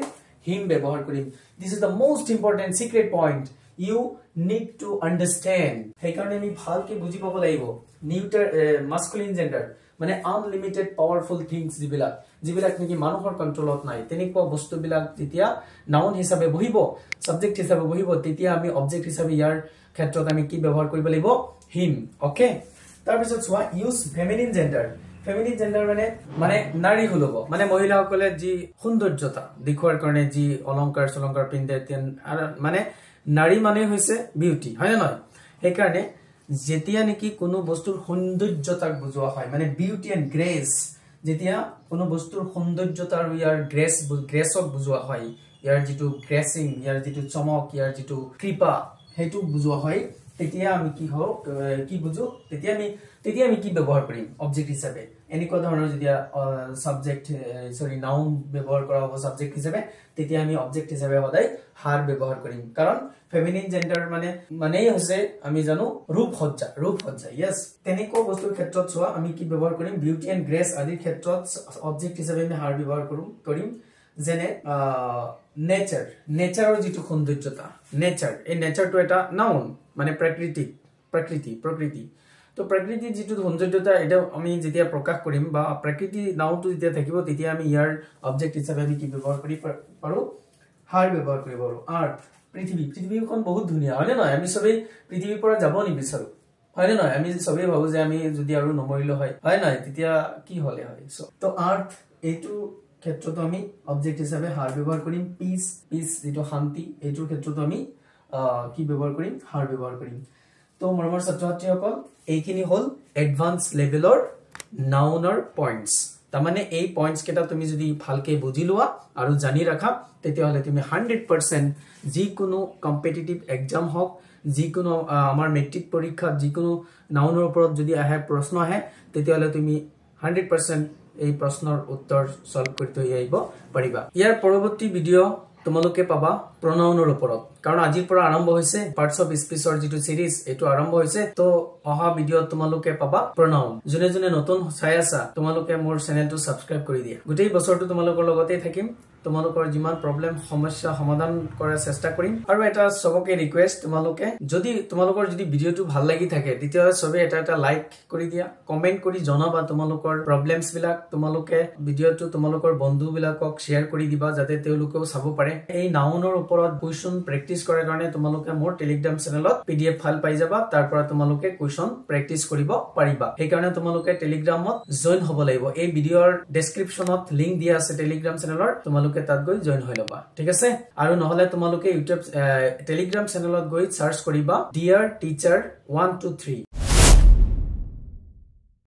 him ব্যৱহাৰ কৰিম this is the most important secret point you need to understand সেই কাৰণে আমি ভালকে বুজি পাব লাগিব নিউটাৰ মাস্কুলিন জেন্ডাৰ মানে আনলিমিটেড পাৱাৰফুল থিংস যিবিলাক নেকি মানুহৰ কন্ট্ৰোলত নাই তেনেকুৱা বস্তুবিলাক যেতিয়া নাউন হিচাপে বহিব সাবজেক্ট হিচাপে বহিব তেতিয়া আমি অবজেক্ট হিচাপে ইয়াৰ ক্ষেত্ৰত আমি কি ব্যৱহাৰ কৰিব লাগিব him ওকে তাৰ পিছত চোৱা use feminine gender feminine gender মানে নাৰী হলব মানে মহিলাসকলে যি সৌন্দৰ্যতা দেখুৱাৰ কাৰণে যি অলংকাৰ পিন্ধে মানে নাৰী মানে হৈছে বিউটি হয় না নহয় এই কাৰণে যেতিয়া নেকি কোনো বস্তুৰ সৌন্দৰ্যতাক বুজোৱা হয় মানে বিউটি এন্ড গ্ৰেস যেতিয়া কোনো বস্তুৰ সৌন্দৰ্যতা আৰু ইয়াৰ গ্ৰেছক বুজোৱা হয় ইয়াৰ যেটো গ্ৰেসিং ইয়াৰ যেটো চমক ইয়াৰ যেটো কৃপা হেতু বুজোৱা হয় তেতিয়া আমি কি বুজো তেতিয়া আমি কি ব্যৱহাৰ কৰিম অবজেক্ট হিচাপে এনেকুৱা ধৰণৰ যেতিয়া সাবজেক্ট নাউন ব্যৱহাৰ কৰা হ'ব সাবজেক্ট হিচাপে তেতিয়া আমি অবজেক্ট হিচাপে সদায় হাৰ ব্যৱহাৰ কৰিম কাৰণ ফেমিনিন জেন্ডাৰ মানে হৈছে আমি জানো ৰূপসজ্জা ইয়েস তেনেকুৱা বস্তুৰ ক্ষেত্ৰত চোৱা আমি কি ব্যৱহাৰ কৰিম বিউটি এন্ড গ্ৰেস আদিৰ ক্ষেত্ৰত অবজেক্ট হিচাপে আমি হাৰ ব্যৱহাৰ কৰিম যেনে নেচাৰৰ যেটো সৌন্দৰ্যতা নেচাৰ এই নেচাৰটো এটা নাউন মানে প্ৰকৃতি তো প্ৰকৃতিৰ যেটো সৌন্দৰ্যতা এটা আমি যেতিয়া প্ৰকাশ কৰিম বা প্ৰকৃতি নাউনটো যেতিয়া থাকিব তেতিয়া আমি ইয়াৰ অবজেক্ট হিচাপে আমি কি ব্যৱহাৰ কৰি পাৰো হাৰ ব্যৱহাৰ কৰিব পাৰো আৰ্থ পৃথিৱীখন বহুত ধুনীয়া হয় নহয় আমি সবেই পৃথিৱীৰ পৰা যাব নিবিচাৰো হয় নহয় আমি সবেই ভাবো যে আমি যদি আৰু নমৰিলো হয় নহয় তেতিয়া কি হলে হয় তো আৰ্থ এটো ক্ষেত্ৰত আমি অবজেক্ট হিচাপে হাৰ ব্যৱহাৰ কৰিম পিস যেটো শান্তি এটোৰ ক্ষেত্ৰত আমি কি ব্যৱহাৰ কৰিম হাৰ ব্যৱহাৰ কৰিম তো মৰমৰ ছাত্ৰ-ছাত্ৰীসকল এইখিনি হল এডভান্স লেভেলৰ নাউনৰ পইণ্টস তাৰ মানে এই পইণ্টস কেটা তুমি যদি ভালকে বুজি লোৱা আৰু জানি ৰাখা তেতিয়া হলে তুমি 100% যি কোনো কম্পিটিটিভ এক্সাম হক যি কোনো আমাৰ মেট্ৰিক পৰীক্ষাত যি কোনো নাউনৰ ওপৰত যদি আহে প্ৰশ্ন আহে তেতিয়া হলে তুমি 100% এই প্ৰশ্নৰ উত্তৰ সলভ কৰি থৈ আহিব পাৰিবা ইয়াৰ পৰৱৰ্তী ভিডিও তোমালোকে পাবা pronounৰ ওপৰত কাৰণ আজিৰ পৰা আৰম্ভ হৈছে পাৰ্টস অফ স্পীচৰ যেটো সিৰিজ এটো আৰম্ভ হৈছে তো অহা ভিডিও তোমালোকে পাবা pronoun জনে নতুন চাই আছা তোমালোকে মোৰ চেনেলটো সাবস্ক্ৰাইব কৰি দিয়া গোটেই বছৰটো তোমালোকৰ লগতে থাকিম তোমালোকৰ যিমান প্ৰবলেম সমস্যা সমাধান কৰাৰ চেষ্টা কৰিম আৰু এটা সবকে ৰিকুৱেষ্ট তোমালোকৰ যদি ভিডিওটো ভাল লাগি থাকে তেতিয়া সবে এটা লাইক কৰি দিয়া কমেন্ট কৰি জনাবা তোমালোকৰ প্ৰবলেমছ বিলাক তোমালোকে ভিডিওটো তোমালোকৰ বন্ধু বিলাকক শেয়াৰ কৰি দিবা যাতে তেওঁলোকেও চাব পাৰে এই নাউনৰ ওপৰত কুৱেশ্যন প্ৰেক্টিস কৰাৰ কাৰণে তোমালোকে মোৰ টেলিগ্ৰাম চেনেলত পিডিএফ ফাইল পাই যাবা তাৰ পৰা তোমালোকে কুৱেশ্যন প্ৰেক্টিস কৰিব পাৰিবা এই কাৰণে তোমালোকে টেলিগ্ৰামত জয়েন হ'ব লাগিব এই ভিডিওৰ ডেসক্ৰিপচনত লিংক দিয়া আছে টেলিগ্ৰাম চেনেলৰ তোমালোকে তাত গৈ জয়েন হৈ লবা ঠিক আছে আৰু নহলে তোমালোকে ইউটিউব টেলিগ্ৰাম চেনেলত গৈ সাৰ্চ কৰিবা ডিয়াৰ টিচাৰ 123